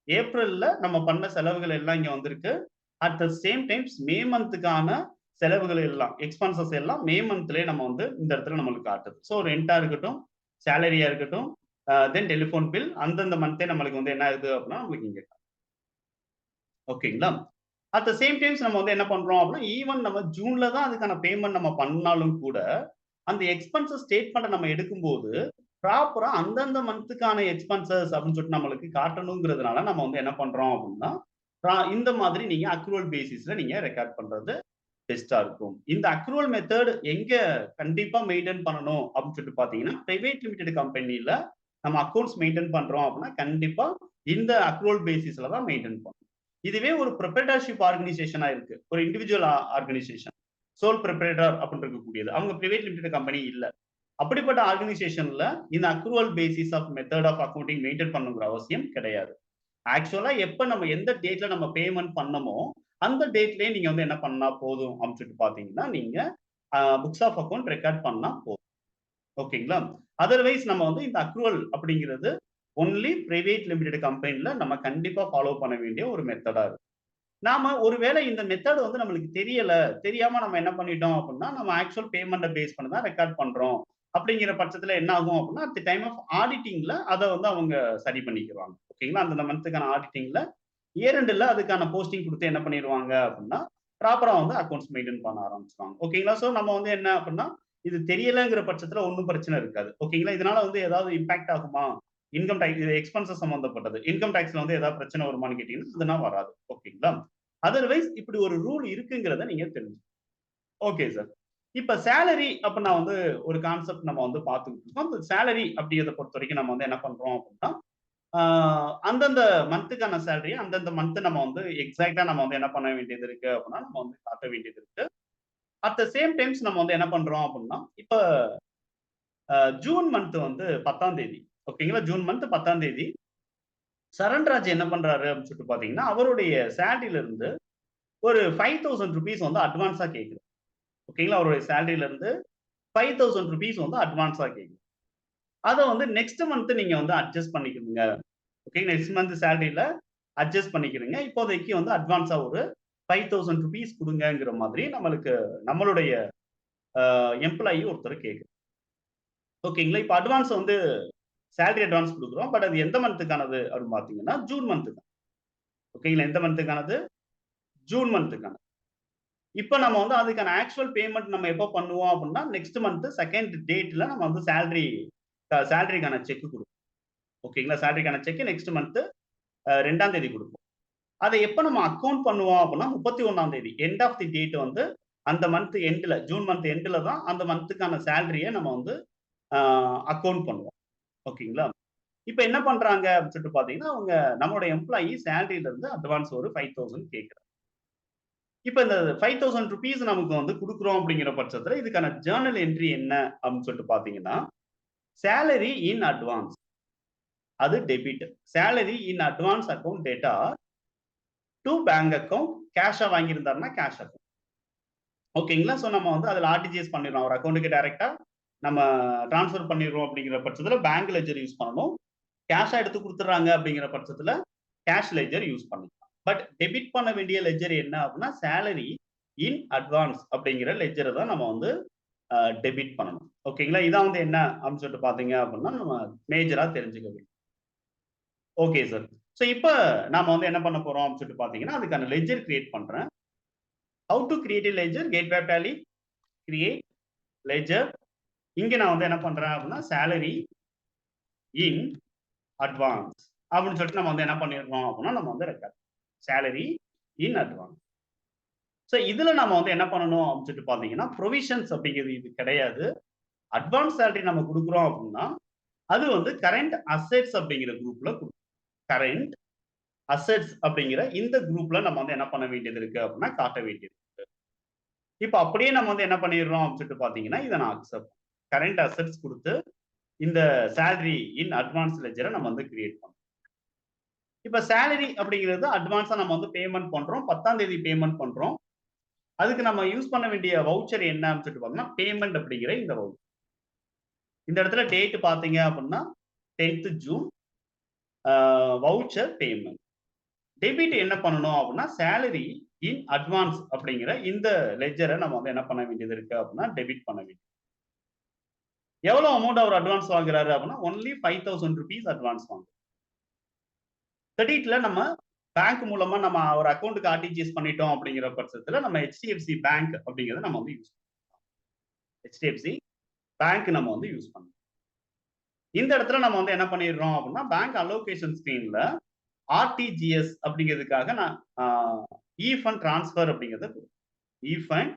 ஏப்ரல்ல நம்ம பண்ண செலவுகள் எல்லாம் இங்க வந்திருக்கு. அட் த சேம் டைம்ஸ் மே மந்த்துக்கான செலவுகள் எல்லாம், எக்ஸ்பென்சஸ் எல்லாம் மே மந்த்லயே நம்ம வந்து இந்த இடத்துல நம்மளுக்கு காட்டுது. சோ ரென்ட்டா இருக்கட்டும், சேலரியா இருக்கட்டும், தென் டெலிஃபோன் பில் அந்தந்த மந்த்தே நம்மளுக்கு வந்து என்ன ஆகுது அப்படின்னா, நம்மளுக்கு இங்க ஓகேங்களா? அட் த சேம் டைம்ஸ் நம்ம வந்து என்ன பண்றோம் அப்படின்னா, ஈவன் நம்ம ஜூன்ல தான் அதுக்கான பேமெண்ட் நம்ம பண்ணாலும் கூட, அந்த எக்ஸ்பென்சஸ் ஸ்டேட்மெண்ட்ட நம்ம எடுக்கும்போது, ப்ராப்பரா அந்தந்த மந்த்துக்கான எக்ஸ்பென்சஸ் அப்படின்னு சொல்லிட்டு நம்மளுக்கு காட்டணுங்கிறதுனால, நம்ம வந்து என்ன பண்றோம் அப்படின்னா, இந்த மாதிரி நீங்க அக்ரூவல் பேசிஸ்ல நீங்க ரெக்கார்ட் பண்றது பெஸ்ட்டா இருக்கும். இந்த அக்ரூவல் மெத்தட் எங்க கண்டிப்பா மெயின்டெயின் பண்ணணும் அப்படின்னு சொல்லிட்டு பார்த்தீங்கன்னா, பிரைவேட் லிமிடெட் கம்பெனில நம்ம அக்கவுண்ட்ஸ் மெயின்டெயின் பண்றோம் அப்படின்னா, கண்டிப்பா இந்த அக்ரூவல் பேசிஸ்ல தான் மெயின்டெயின் பண்ணணும். இதுவே ஒரு ப்ரொப்ரைட்டர்ஷிப் ஆர்கனைசேஷனா இருக்கு. ஒரு இண்டிவிஜுவல் ஆர்கனைசேஷன். சோல் ப்ரொப்ரைட்டர் அப்படின்னு இருக்கக்கூடியது. அவங்க பிரைவேட் லிமிடெட் கம்பெனி இல்ல. அப்படிப்பட்ட ஆர்கனைசேஷன்ல இந்த accrual basis of method of accounting maintain பண்ணணுங்கிற அவசியம் கிடையாது. ஆக்சுவலா எப்ப நம்ம எந்த டேட்ல நம்ம பேமெண்ட் பண்ணமோ, அந்த டேட்லயே நீங்க வந்து என்ன பண்ணா போதும் அப்படின்னு சொல்லிட்டு பார்த்தீங்கன்னா, நீங்க புக்ஸ் ஆஃப் அக்கவுண்ட் ரெக்கார்ட் பண்ணா போதும். ஓகேங்களா? அதர்வைஸ் நம்ம வந்து இந்த அக்ரூவல் அப்படிங்கிறது ஒன்லி பிரைவேட் லிமிடெட் கம்பெனில நம்ம கண்டிப்பா ஃபாலோ பண்ண வேண்டிய ஒரு மெத்தடா இருக்கு. நாம ஒருவேளை இந்த மெத்தட் வந்து நம்மளுக்கு தெரியல. தெரியாம நம்ம என்ன பண்ணிட்டோம் அப்டின்னா, நம்ம ஆக்சுவல் பேமெண்ட்ட பேஸ் பண்ணி தான் ரெக்கார்ட் பண்றோம். அப்படிங்கிற பட்சத்துல என்ன ஆகும் அப்டின்னா, அட் தி டைம் ஆஃப் ஆடிட்டிங்ல அத வந்து அவங்க சரி பண்ணிக்கிருவாங்க. ஓகேங்களா? அந்தந்த மந்த்துக்கான ஆடிட்டிங்ல இயர் எண்டுல அதுக்கான போஸ்டிங் குடுத்து என்ன பண்ணிருவாங்க அப்டின்னா, ப்ராப்பரா வந்து அக்கவுண்ட்ஸ் மெயின்டெயின் பண்ண ஆரம்பிச்சுருவாங்க. ஓகேங்களா? சோ நம்ம வந்து என்ன அப்டின்னா, இது தெரியலங்கிற பட்சத்துல ஒண்ணும் பிரச்சனை இருக்காது. ஓகேங்களா? இதனால வந்து ஏதாவது இம்பாக்ட் ஆகுமா? இன்கம் டாக்ஸ் இது எக்ஸ்பென்சஸ் சம்மந்தப்பட்டது. இன்கம் டாக்ஸ்ல வந்து ஏதாவது பிரச்சனை வருமான்னு கேட்டீங்கன்னா, அதெல்லாம் வராது. ஓகேங்களா? அதர்வைஸ் இப்படி ஒரு ரூல் இருக்குங்கிறத நீங்க தெரிஞ்சுக்கணும். Okay sir. இப்ப சேலரி அப்டின்னா வந்து ஒரு கான்செப்ட் நம்ம வந்து பார்த்துக்கிட்டு இருக்கோம். அந்த சேலரி அப்படிங்கிறத பொறுத்தவரைக்கும் நம்ம வந்து என்ன பண்றோம் அப்டின்னா, ஆ அந்தந்த மந்த்துக்கான சேலரிய அந்தந்த மந்த் நம்ம வந்து எக்ஸாக்ட்டா நம்ம வந்து என்ன பண்ண வேண்டியது இருக்கு அப்டின்னா, நம்ம வந்து காட்ட வேண்டியது இருக்கு. அட் த சேம் டைம்ஸ் நம்ம வந்து என்ன பண்றோம் அப்டின்னா, இப்ப ஜூன் மந்த் வந்து 10ஆம் தேதி. ஓகேங்களா? ஜூன் மந்த் 10ஆம் தேதி சரண்ராஜ் என்ன பண்றாரு அப்டின்னு சொல்லிட்டு பார்த்தீங்கன்னா, அவருடைய சேலரில இருந்து ஒரு ₹5000 வந்து அட்வான்ஸா கேட்குறாரு. ஓகேங்களா? அவருடைய சேலரில இருந்து ₹5000 வந்து அட்வான்ஸா கேட்குது. அத வந்து நெக்ஸ்ட் மந்த் நீங்க வந்து அட்ஜஸ்ட் பண்ணிக்கணுங்க. ஓகே. நெக்ஸ்ட் மந்த் சேலரில அட்ஜஸ்ட் பண்ணிக்கிறங்க. இப்போதைக்கு வந்து அட்வான்ஸா ஒரு ₹5000 குடுங்கங்கிற மாதிரி நம்மளுக்கு நம்மளுடைய எம்ப்ளாயி ஒருத்தர் கேட்குறாரு. ஓகேங்களா? இப்ப அட்வான்ஸ் வந்து சேலரி அட்வான்ஸ் குடுக்குறோம். பட் அது எந்த மந்த்துக்கானது அப்படின்னு பார்த்தீங்கன்னா, ஜூன் மந்த்துக்கு. ஓகேங்களா? எந்த மந்த்துக்கானது? ஜூன் மந்த்துக்கானது. இப்ப நம்ம வந்து அதுக்கான ஆக்சுவல் பேமெண்ட் நம்ம எப்ப பண்ணுவோம் அப்படின்னா, நெக்ஸ்ட் மந்த் 2ண்ட் டேட்ல நம்ம வந்து சேலரிக்கான செக் குடுப்போம். ஓகேங்களா? சேலரிக்கான செக் நெக்ஸ்ட் மந்த் 2ஆம் தேதி குடுப்போம். அத எப்ப நம்ம அக்கவுண்ட் பண்ணுவோம் அப்படின்னா, 31ஆம் தேதி. எண்ட் ஆஃப் தி டேட் வந்து அந்த மந்த் எண்ட்ல ஜூன் மந்த் எண்ட்ல தான் அந்த மந்த்துக்கான சேலரிய நம்ம வந்து அ அக்கவுண்ட் பண்ணுவோம். ஓகேங்களா? இப்ப என்ன பண்றாங்க அப்படின்னு சொல்லிட்டு பார்த்தீங்கன்னா, அவங்க நம்மளோட எம்ப்ளாயி சேலரில இருந்து அட்வான்ஸ் ஒரு 5000 கேட்கிறார். இப்ப இந்த ₹5000 நமக்கு வந்து குடுக்குறோம் அப்படிங்கிற பட்சத்துல, இதுக்கான ஜர்னல் என்ட்ரி என்ன அப்படின்னு சொல்லிட்டு பார்த்தீங்கன்னா, சேலரி இன் அட்வான்ஸ் அது debit. Salary in advance account data to bank account கேஷா வாங்கியிருந்தாருன்னா கேஷ் அக்கவுண்ட். ஓகேங்களா? சோ நம்ம வந்து அதுல ஆர்டிஜிஎஸ் பண்ணிடுறோம். அவர் அக்கவுண்ட்க்கு டைரக்ட்டா நம்ம ட்ரான்ஸ்ஃபர் பண்ணிடுறோம் அப்படிங்கிற பட்சத்துல பேங்க் லெட்ஜர் யூஸ் பண்ணணும். கேஷா எடுத்து குடுத்துடுறாங்க அப்படிங்கிற பட்சத்துல கேஷ் லெட்ஜர் யூஸ் பண்ணிக்கலாம். பட் டெபிட் பண்ண வேண்டிய லெட்ஜர் என்ன அப்படின்னா, சேலரி இன் அட்வான்ஸ் அப்படிங்கிற லெட்ஜர தான் நம்ம வந்து டெபிட் பண்ணணும். ஓகேங்களா? இதான் வந்து என்ன அப்படின்னு சொல்லிட்டு பார்த்தீங்க அப்படின்னா, நம்ம மேஜரா தெரிஞ்சுக்க வேண்டியது. Okay sir. சோ இப்ப நாம வந்து என்ன பண்ண போறோம் அப்படின்னு சொல்லிட்டு பார்த்தீங்கன்னா, அதுக்கான லெட்ஜர் கிரியேட் பண்றேன். How to create a ledger? Gateway of Tally, create ledger. இங்க நான் வந்து என்ன பண்றேன் அப்படின்னா, சேலரி இன் அட்வான்ஸ் அப்படின்னு சொல்லிட்டு நம்ம வந்து என்ன பண்ணிடுறோம் அப்படின்னா, நம்ம வந்து record salary in advance. So இதுல நம்ம வந்து என்ன பண்ணணும் அப்படின்னு சொல்லிட்டு பார்த்தீங்கன்னா, புரோவிஷன்ஸ் அப்படிங்கிறது இது கிடையாது. அட்வான்ஸ் சேலரி நம்ம குடுக்குறோம் அப்படின்னா, அது வந்து கரண்ட் அசெட்ஸ் அப்படிங்கிற குரூப்ல கரண்ட் அசெட்ஸ் அப்படிங்கிற இந்த குரூப்ல நம்ம வந்து என்ன பண்ண வேண்டியது இருக்கு அப்படின்னா, காட்ட வேண்டியது. இப்ப அப்படியே நம்ம வந்து என்ன பண்ணிடுறோம் அப்படின்னு சொல்லிட்டு பாத்தீங்கன்னா, இதை நான் அக்செப்ட் கரண்ட் அசெட்ஸ் கொடுத்து இந்த சேலரி இன் அட்வான்ஸ் லெட்ஜரை நம்ம வந்து கிரியேட் பண்ணோம். இப்ப சேலரி அப்படிங்கிறது அட்வான்ஸா நம்ம வந்து பேமெண்ட் பண்றோம். 10ஆம் தேதி பேமெண்ட் பண்றோம். அதுக்கு நம்ம யூஸ் பண்ண வேண்டிய வவுச்சர் என்ன அப்படின்னு சொல்லிட்டு பார்த்தோம்னா, பேமெண்ட் அப்படிங்கிற இந்த வவுச்சர். இந்த இடத்துல டேட் பாத்தீங்க அப்படின்னா 10th June voucher payment. Debit என்ன பண்ணணும் அப்படின்னா, சேலரி இன் அட்வான்ஸ் அப்படிங்கிற இந்த லெட்ஜரை நம்ம வந்து என்ன பண்ண வேண்டியது இருக்கு அப்படின்னா, டெபிட் பண்ண வேண்டியது. எவ்வளவு அமௌண்ட் அவர் அட்வான்ஸ் வாங்குறாரு அப்படின்னா, ஒன்லி 5000 ரூபீஸ் அட்வான்ஸ் வாங்குறாரு. கிரெடிட்ல நம்ம பேங்க் மூலமா நம்ம ஒரு அக்கௌண்ட்டுக்கு ஆர்டிஜிஎஸ் பண்ணிட்டோம் அப்படிங்கிற பட்சத்துல நம்ம ஹெச்டிஎஃப்சி பேங்க் அப்படிங்கிறத நம்ம வந்து யூஸ் பண்ணலாம். ஹெச்டிஎஃப்சி பேங்க் நம்ம வந்து யூஸ் பண்ணலாம். இந்த இடத்துல நம்ம வந்து என்ன பண்ணிடுறோம் அப்படின்னா, பேங்க் அலோகேஷன் ஸ்கிரீன்ல ஆர்டிஜிஎஸ் அப்படிங்கிறதுக்காக நான் இ ஃபண்ட் டிரான்ஸ்ஃபர் அப்படிங்கிறது இ ஃபண்ட்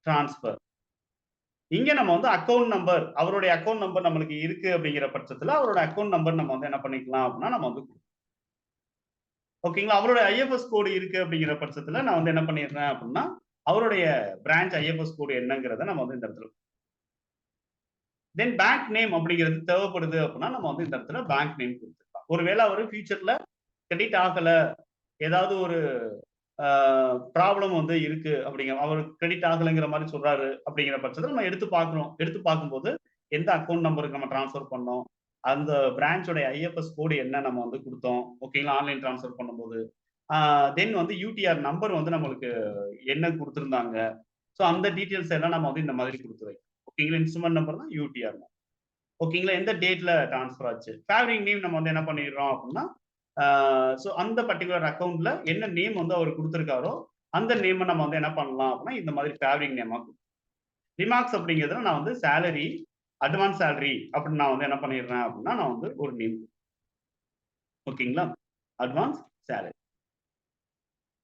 டிரான்ஸ்ஃபர். இங்க நம்ம வந்து அக்கவுண்ட் நம்பர் அவருடைய அக்கவுண்ட் நம்பர் நம்மளுக்கு இருக்கு அப்படிங்கிற பட்சத்துல அவரோட அக்கவுண்ட் நம்பர் நம்ம வந்து என்ன பண்ணிக்கலாம் அப்படின்னா நம்ம வந்து ஓகேங்களா. அவருடைய ஐஎஃப்எஸ் கோடு இருக்கு அப்படிங்கிற பட்சத்துல நான் வந்து என்ன பண்ணிடுறேன் அப்படின்னா அவருடைய பிரான்ச் ஐஎஃப்எஸ் கோடு என்னங்கிறத நம்ம வந்து இந்த இடத்துல தென் பேங்க் நேம் அப்படிங்கிறது தேவைப்படுது அப்படின்னா நம்ம வந்து இந்த இடத்துல பேங்க் நேம் கொடுத்துக்கலாம். ஒருவேளை அவரு ஃபியூச்சர்ல கிரெடிட் ஆகல ஏதாவது ஒரு ப்ராப்ளம் வந்து இருக்கு அப்படிங்கிற அவருக்கு கிரெடிட் ஆகலைங்கிற மாதிரி சொல்றாரு அப்படிங்கிற பட்சத்தில் நம்ம எடுத்து பார்க்கணும். எடுத்து பார்க்கும்போது எந்த அக்கௌண்ட் நம்பருக்கு நம்ம டிரான்ஸ்ஃபர் பண்ணோம், அந்த பிரான்ச்சோட ஐஎஃப்எஸ் கோடு என்ன நம்ம வந்து கொடுத்தோம், ஓகேங்களா, ஆன்லைன் டிரான்ஸ்ஃபர் பண்ணும்போது தென் வந்து யூடிஆர் நம்பர் வந்து நம்மளுக்கு என்ன கொடுத்துருந்தாங்க. ஸோ அந்த டீட்டெயில்ஸ் எல்லாம் நம்ம வந்து இந்த மாதிரி கொடுத்து வைக்கணும். ஓகேங்களா, இன்ஸ்ட்ருமெண்ட் நம்பர் தான் யூடிஆர் நம்பர். ஓகேங்களா, எந்த டேட்ல டிரான்ஸ்ஃபர் ஆச்சு, ஃபேவரிங் நேம் நம்ம வந்து என்ன பண்ணிடுறோம் அப்படின்னா ஸோ அந்த பர்டிகுலர் அக்கௌண்ட்ல என்ன நேம் வந்து அவர் கொடுத்துருக்காரோ அந்த நேமை நம்ம வந்து என்ன பண்ணலாம் அப்படின்னா இந்த மாதிரி ஃபேவரிங் நேமா ரிமார்க்ஸ் அப்படிங்கிறதுல நான் வந்து சேலரி அட்வான்ஸ் சேலரி அப்படின்னு நான் வந்து என்ன பண்ணிடுறேன் அப்படின்னா நான் வந்து ஒரு நேம் ஓகேங்களா அட்வான்ஸ் சேலரி.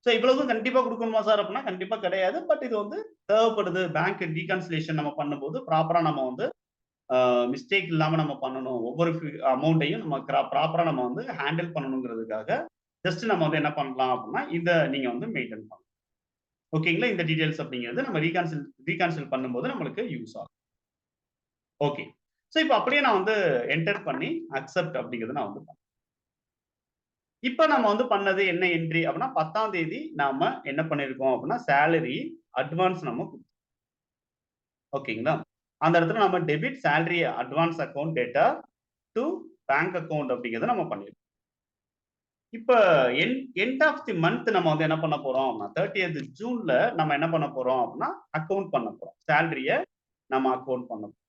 ஸோ இவ்வளவு கண்டிப்பா கொடுக்கணுமா சார் அப்படின்னா கண்டிப்பா கிடையாது. பட் இது வந்து தேவைப்படுது பேங்க் ரீகன்சிலேஷன் நம்ம பண்ணும்போது ப்ராப்பரா நம்ம வந்து மிஸ்டேக் இல்லாம நம்ம பண்ணணும். ஒவ்வொரு அமௌண்ட்டையும் நம்ம ப்ராப்பரா நம்ம வந்து ஹேண்டில் பண்ணணுங்கிறதுக்காக ஜஸ்ட் நம்ம வந்து என்ன பண்ணலாம் அப்படின்னா இத நீங்க வந்து மெயின்டைன் பண்ணலாம். ஓகேங்களா, இந்த டீடைல்ஸ் அப்படிங்கிறது நம்ம ரீகான்சில் பண்ணும்போது நம்மளுக்கு யூஸ் ஆகும். ஓகே, ஸோ இப்போ அப்படியே நான் வந்து என்டர் பண்ணி அக்செப்ட் அப்படிங்கிறது நான் வந்து பண்ணேன். இப்போ நம்ம வந்து பண்ணது என்ன என்ட்ரி அப்படின்னா 10ஆம் தேதி நாம என்ன பண்ணிருக்கோம் அப்படின்னா சேலரி அட்வான்ஸ் நம்ம ஓகேங்களா, அந்த இடத்துல நம்ம debit salary advance account data to bank account அப்படிங்கிறத நம்ம பண்ணிருக்கோம். இப்ப எண்ட் ஆஃப் தி மந்த் நம்ம வந்து என்ன பண்ண போறோம் அப்படின்னா 30th ஜூன்ல நம்ம என்ன பண்ண போறோம் அப்படின்னா அக்கௌண்ட் பண்ண போறோம். சேலரிய நம்ம அக்கௌண்ட் பண்ண போறோம்.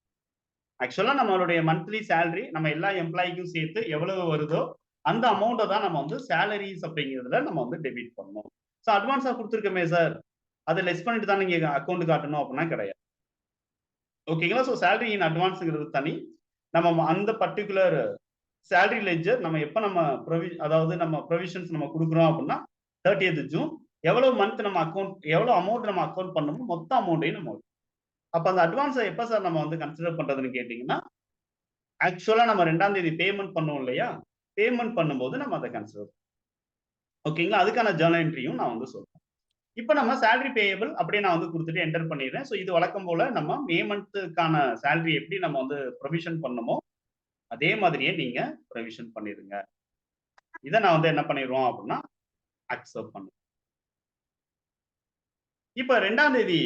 ஆக்சுவலா நம்மளுடைய மந்த்லி சேலரி நம்ம எல்லா எம்ப்ளாய்க்கும் சேர்த்து எவ்வளவு வருதோ அந்த அமௌண்ட்டை தான் நம்ம வந்து சேலரிஸ் அப்படிங்கிறதுல நம்ம வந்து டெபிட் பண்ணணும். ஸோ அட்வான்ஸா கொடுத்துருக்கோமே சார், அதை லெஸ் பண்ணிட்டு தான் நீங்க அக்கௌண்ட் காட்டணும் அப்படின்னா கிடையாது. ஓகேங்களா, ஸோ சேலரி இன் அட்வான்ஸ்ங்கிறது தனி. நம்ம அந்த பர்டிகுலர் சேலரி லெட்ஜர் நம்ம எப்ப நம்ம அதாவது நம்ம ப்ரொவிஷன்ஸ் நம்ம கொடுக்குறோம் அப்படின்னா 30th ஜூன் எவ்வளவு மந்த் நம்ம அக்கௌண்ட் எவ்வளவு அமௌண்ட் நம்ம அக்கௌண்ட் பண்ணணுமோ மொத்த அமௌண்ட்டையும் நம்ம அப்ப அந்த அட்வான்ஸை எப்ப சார் நம்ம வந்து கன்சிடர் பண்றதுன்னு கேட்டீங்கன்னா ஆக்சுவலா நம்ம 2ஆம் தேதி பேமெண்ட் பண்ணுவோம் இல்லையா, பேமெண்ட் பண்ணும்போது நம்ம அதை கன்சிடர் ஓகேங்களா. அதுக்கான ஜர்னல் என்ட்ரியும் நான் வந்து சொல்றேன். இப்போ நம்ம சேலரி பேயபிள் அப்படியே நான் வந்து கொடுத்துட்டு என்டர் பண்ணிடுறேன். ஸோ இது வழக்கம் போல நம்ம மே மந்த்துக்கான சேலரி எப்படி நம்ம வந்து ப்ரொவிஷன் பண்ணணுமோ அதே மாதிரியே நீங்க ப்ரொவிஷன் பண்ணிடுங்க. இதை நான் வந்து என்ன பண்ணிடுவோம் அப்படின்னா அக்செப்ட் பண்ணுவேன். இப்ப 2ஆம் தேதி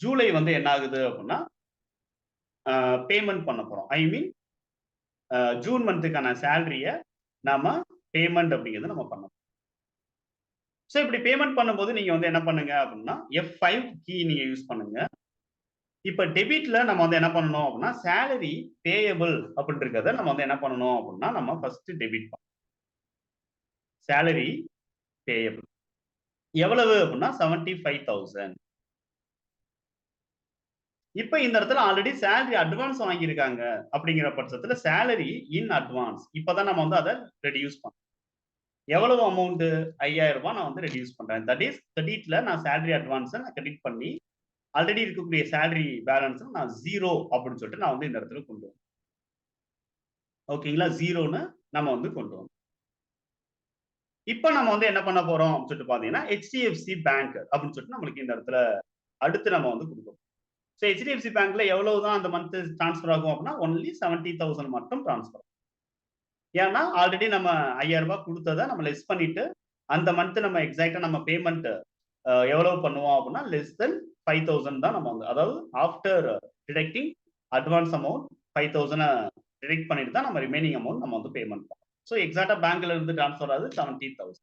ஜூலை வந்து என்ன ஆகுது அப்படின்னா பேமெண்ட் பண்ண போறோம். ஐ மீன் ஜூன் மந்த்துக்கான சேலரிய நாம பேமெண்ட் அப்படிங்கிறது நம்ம பண்ணணும். ஸோ இப்படி பேமெண்ட் பண்ணும்போது நீங்க வந்து என்ன பண்ணுங்க அப்படின்னா F5 கீ நீங்க யூஸ் பண்ணுங்க. இப்ப டெபிட்ல நம்ம வந்து என்ன பண்ணணும் அப்படின்னா சேலரி பேயபிள் அப்படின்றத நம்ம வந்து என்ன பண்ணணும் அப்படின்னா நம்ம ஃபர்ஸ்ட் டெபிட் பண்ணணும். சேலரி பேயபிள் எவ்வளவு அப்படின்னா 75,000. இப்ப இந்த இடத்துல ஆல்ரெடி சேலரி அட்வான்ஸ் வாங்கியிருக்காங்க அப்படிங்கிற பட்சத்துல சேலரி இன் அட்வான்ஸ் இப்பதான் நம்ம வந்து அதை ரெடியூஸ் பண்ணோம். எவ்வளவு அமௌண்ட் 5,000 ரூபாய் நான் வந்து ரெடியூஸ் பண்றேன். தட் இஸ் கிரெடிட்ல நான் சேலரி அட்வான்ஸை நான் கிரெடிட் பண்ணி ஆல்ரெடி இருக்கக்கூடிய சேலரி பேலன்ஸ் நான் 0 அப்படின்னு சொல்லிட்டு நான் வந்து இந்த இடத்துல கொண்டு வந்தேன். ஓகேங்களா, 0ன்னு நம்ம வந்து கொண்டு வந்தோம். இப்ப நம்ம வந்து என்ன பண்ண போறோம் அப்படின்னு சொல்லிட்டு பாத்தீங்கன்னா HDFC பேங்க் அப்படின்னு சொல்லிட்டு நம்மளுக்கு இந்த இடத்துல அடுத்து நம்ம வந்து குடுக்கணும். ஸோ HDFC பேங்க்ல எவ்வளவுதான் அந்த மந்த் ட்ரான்ஸ்ஃபர் ஆகும் அப்படின்னா, ஒன்லி 70,000 மட்டும் ட்ரான்ஸ்ஃபர். ஏன்னா, ஆல்ரெடி நம்ம ரூ. 5,000 குடுத்தத நம்ம லெஸ் பண்ணிட்டு, அந்த மந்த் நம்ம எக்ஸாக்ட்டா நம்ம பேமெண்ட் எவ்வளவு பண்ணுவோம் அப்படின்னா, லெஸ் தென் 5,000 தான் நம்ம வந்து அதாவது after deducting advance amount 5,000 detect பண்ணிட்டு தான் நம்ம ரிமைனிங் அமௌண்ட் நம்ம வந்து பேமெண்ட் பண்ணணும். ஸோ எக்ஸாக்ட்டா பேங்க்ல இருந்து ட்ரான்ஸ்ஃபர் ஆகுது 70,000.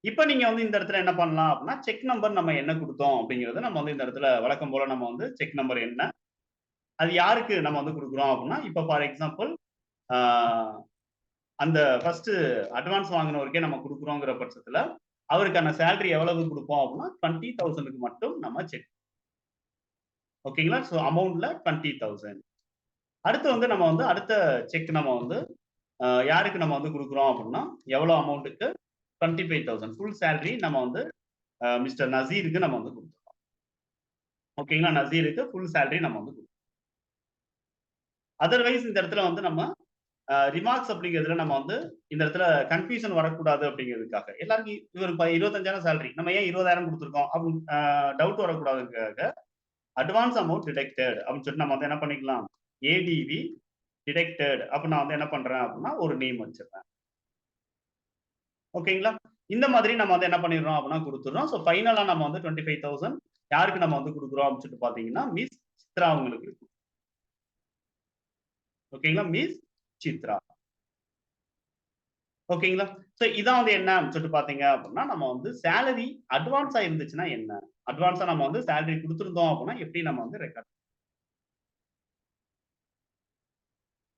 இப்ப நீங்க வந்து இந்த இடத்துல என்ன பண்ணலாம் அப்படின்னா, செக் நம்பர் நம்ம என்ன குடுத்தோம் அப்படிங்கிறத நம்ம வந்து இந்த இடத்துல வழக்கம் போல நம்ம வந்து செக் நம்பர் என்ன, அது யாருக்கு நம்ம வந்து குடுக்குறோம் அப்படின்னா, இப்ப ஃபார் எக்ஸாம்பிள் ஆ அந்த ஃபர்ஸ்ட் அட்வான்ஸ் வாங்குனவருக்கே நம்ம குடுக்குறோங்கிற பட்சத்துல, அவருக்கான சேலரி எவ்வளவு குடுப்போம் அப்படின்னா, 20,000க்கு மட்டும் நம்ம செக். ஓகேங்களா? ஸோ அமௌண்ட்ல 20,000. அடுத்து வந்து நம்ம வந்து அடுத்த செக் நம்ம வந்து யாருக்கு நம்ம வந்து குடுக்குறோம் அப்படின்னா, எவ்வளோ அமௌண்ட்டுக்கு 25,000 ஃபுல் சேலரி நம்ம வந்து மிஸ்டர் நசீருக்கு நம்ம வந்து குடுத்துருக்கோம். ஓகேங்களா? நசீருக்கு ஃபுல் சேலரி நம்ம வந்து குடுத்துருக்கோம். அதர்வைஸ் இந்த இடத்துல வந்து நம்ம ரிமார்க்ஸ் அப்படிங்கிறதுல நம்ம வந்து இந்த இடத்துல கன்ஃபியூஷன் வரக்கூடாது அப்படிங்கிறதுக்காக எல்லாருக்கும் இவருக்கு 25,000 சேலரி நம்ம ஏன் 20,000 கொடுத்துருக்கோம் அப்படின்னு டவுட் வரக்கூடாதுக்காக அட்வான்ஸ் அமௌண்ட் டிடெக்டட் அப்படின்னு சொல்லிட்டு நம்ம வந்து என்ன பண்ணிக்கலாம், ஏடிவி டிடெக்டட் அப்ப நான் வந்து என்ன பண்றேன் அப்படின்னா ஒரு நேம் வச்சிருக்கேன். ஓகேங்களா? இந்த மாதிரி நம்ம வந்து என்ன பண்ணிடுறோம் அப்படின்னா கொடுத்துடுறோம். ஸோ ஃபைனலா நம்ம வந்து 25,000 யாருக்கு நம்ம வந்து கொடுக்குறோம் அப்படின்னு சொல்லிட்டு பாத்தீங்கன்னா மிஸ் சித்ரா அவங்களுக்கு. ஓகேங்களா? மிஸ் சித்ரா. ஓகேங்களா? சோ இதான் வந்து என்ன அப்படின்னு சொல்லிட்டு பாத்தீங்க அப்படின்னா, நம்ம வந்து சேலரி அட்வான்ஸா இருந்துச்சுன்னா என்ன? அட்வான்ஸா நம்ம வந்து சேலரி குடுத்திருந்தோம் அப்படின்னா, எப்படி நம்ம வந்து ரெக்கார்ட்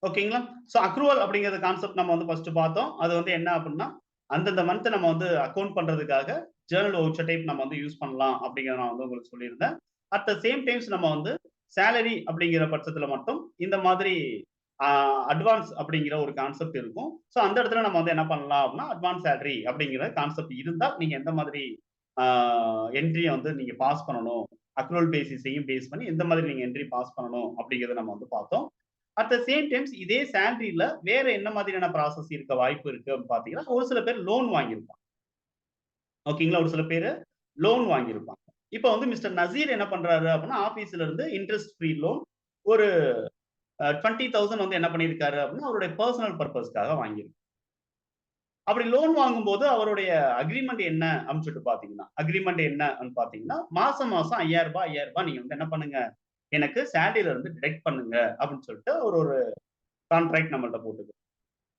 ஓகேங்களா? சோ அக்ரூவல் அப்படிங்கிற கான்செப்ட் நம்ம வந்து ஃபர்ஸ்ட் பார்த்தோம். அது வந்து என்ன அப்படின்னா, அந்தந்த மந்த் நம்ம வந்து அக்கவுண்ட் பண்றதுக்காக ஜர்னல் வவுச்சர் டைப் நம்ம வந்து யூஸ் பண்ணலாம் அப்படிங்கிறத நான் வந்து உங்களுக்கு சொல்லியிருந்தேன். அட் த சேம் டைம்ஸ் நம்ம வந்து சேலரி அப்படிங்கிற பட்சத்துல மட்டும் இந்த மாதிரி அ அட்வான்ஸ் அப்படிங்கிற ஒரு கான்செப்ட் இருக்கும். சோ அந்த இடத்துல நம்ம வந்து என்ன பண்ணலாம் அப்படின்னா, அட்வான்ஸ் சேலரி அப்படிங்கிற கான்செப்ட் இருந்தா, நீங்க எந்த மாதிரி ஆ என்ட்ரிய வந்து நீங்க பாஸ் பண்ணணும். அக்ரூவல் பேசிஸையும் பேஸ் பண்ணி எந்த மாதிரி நீங்க என்ட்ரி பாஸ் பண்ணணும் அப்படிங்கிறத நம்ம வந்து பார்த்தோம். அட் த சேம் டைம்ஸ் இதே சேலரில வேற என்ன மாதிரியான ப்ராசஸ் இருக்க வாய்ப்பு இருக்கு அப்படின்னு பார்த்தீங்கன்னா, ஒரு சில பேர் லோன் வாங்கியிருப்பாங்க. ஓகேங்களா? ஒரு சில பேரு லோன் வாங்கியிருப்பாங்க. இப்ப வந்து மிஸ்டர் நசீர் என்ன பண்றாரு அப்படின்னா, ஆபீஸ்ல இருந்து இன்ட்ரெஸ்ட் ஃப்ரீ லோன் ஒரு 20,000 வந்து என்ன பண்ணியிருக்காரு அப்படின்னா, அவருடைய பெர்சனல் பர்ப்பஸ்க்காக வாங்கியிருக்காரு. அப்படி லோன் வாங்கும்போது அவருடைய அக்ரீமெண்ட் என்ன அப்படின்னு சொல்லிட்டு பார்த்தீங்கன்னா, அக்ரீமெண்ட் என்ன அப்படின்னு பார்த்தீங்கன்னா, மாசம் மாசம் ரூ. 5,000 நீங்க வந்து என்ன பண்ணுங்க, எனக்கு சேலரில இருந்து டிடக்ட் பண்ணுங்க அப்படின்னு சொல்லிட்டு ஒரு ஒரு கான்ட்ராக்ட் நம்மள்ட்ட போட்டுது.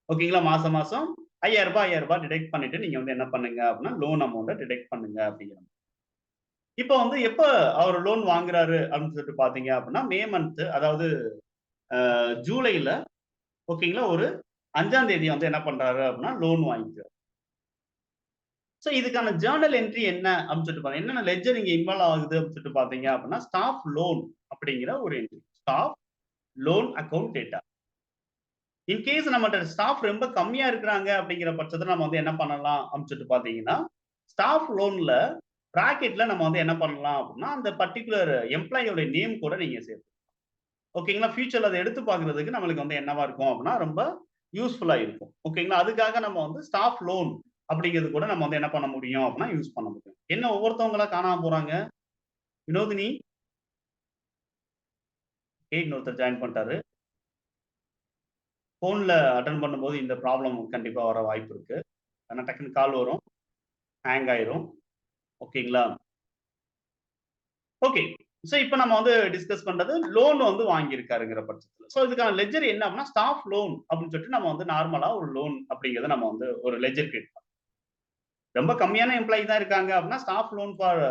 ஓகேங்களா? மாசம் மாசம் ரூ. 5,000 டிடக்ட் பண்ணிட்டு நீங்க வந்து என்ன பண்ணுங்க அப்படின்னா, லோன் அமௌண்ட்ட டிடக்ட் பண்ணுங்க அப்படிங்கிற இப்ப வந்து எப்ப அவர் லோன் வாங்குறாரு அப்படின்னு சொல்லிட்டு பார்த்தீங்க அப்படின்னா, மே மந்த் அதாவது ஜூலைல ஓகேங்களா, ஒரு 5ஆம் தேதி வந்து என்ன பண்றாரு அப்படின்னா, லோன் வாங்கிக்கிறாரு. சோ இதுக்கான ஜர்னல் என்ட்ரி என்ன அப்படின்னு சொல்லிட்டு பாருங்க. என்னென்ன லெட்ஜர் இங்க இன்வால்வ் ஆகுது அப்படின்னு சொல்லிட்டு பார்த்தீங்க அப்படின்னா, ஸ்டாஃப் லோன் அப்படிங்கிற ஒரு entry. Staff loan account data. In case நம்மட்ட ஸ்டாஃப் ரொம்ப கம்மியா இருக்கிறாங்க அப்படிங்கிற பட்சத்துல நம்ம வந்து என்ன பண்ணலாம் அப்படின்னு சொல்லிட்டு பார்த்தீங்கன்னா, ஸ்டாஃப் லோன்ல பிராக்கெட்ல நம்ம வந்து என்ன பண்ணலாம் அப்படின்னா, அந்த பர்ட்டிகுலர் எம்ப்ளாயியோட நேம் கூட நீங்க சேர்த்து ஓகேங்களா? ஃபியூச்சர்ல அத எடுத்து பார்க்கிறதுக்கு நம்மளுக்கு வந்து என்னவா இருக்கும் அப்படின்னா, ரொம்ப யூஸ்ஃபுல்லா இருக்கும். ஓகேங்களா? அதுக்காக நம்ம வந்து ஸ்டாஃப் லோன் அப்படிங்கிறது கூட நம்ம வந்து என்ன பண்ண முடியும் அப்படின்னா, யூஸ் பண்ண முடியும். என்ன ஒவ்வொருத்தவங்களா காணாம போறாங்க? வினோதினி, இன்னொருத்தர் ஜாயின் பண்ணிட்டாரு. ஃபோன்ல அட்டெண்ட் பண்ணும்போது இந்த ப்ராப்ளம் கண்டிப்பா வர வாய்ப்பு இருக்கு. ஆனா டக்குனு கால் வரும். ஹேங் ஆயிரும். ஓகேங்களா? ஓகே. சோ இப்ப நம்ம வந்து டிஸ்கஸ் பண்றது லோன் வந்து வாங்கியிருக்காருங்கிற பட்சத்துல. சோ இதுக்கான லெட்ஜர் என்ன அப்படின்னா, ஸ்டாஃப் லோன் அப்படின்னு சொல்லிட்டு நம்ம வந்து நார்மலா ஒரு லோன் அப்படிங்கிறத நம்ம வந்து ஒரு லெட்ஜர் கிரியேட் பண்ணலாம். ரொம்ப கம்மியான எம்ப்ளாயி தான் இருக்காங்க அப்படின்னா, staff loan for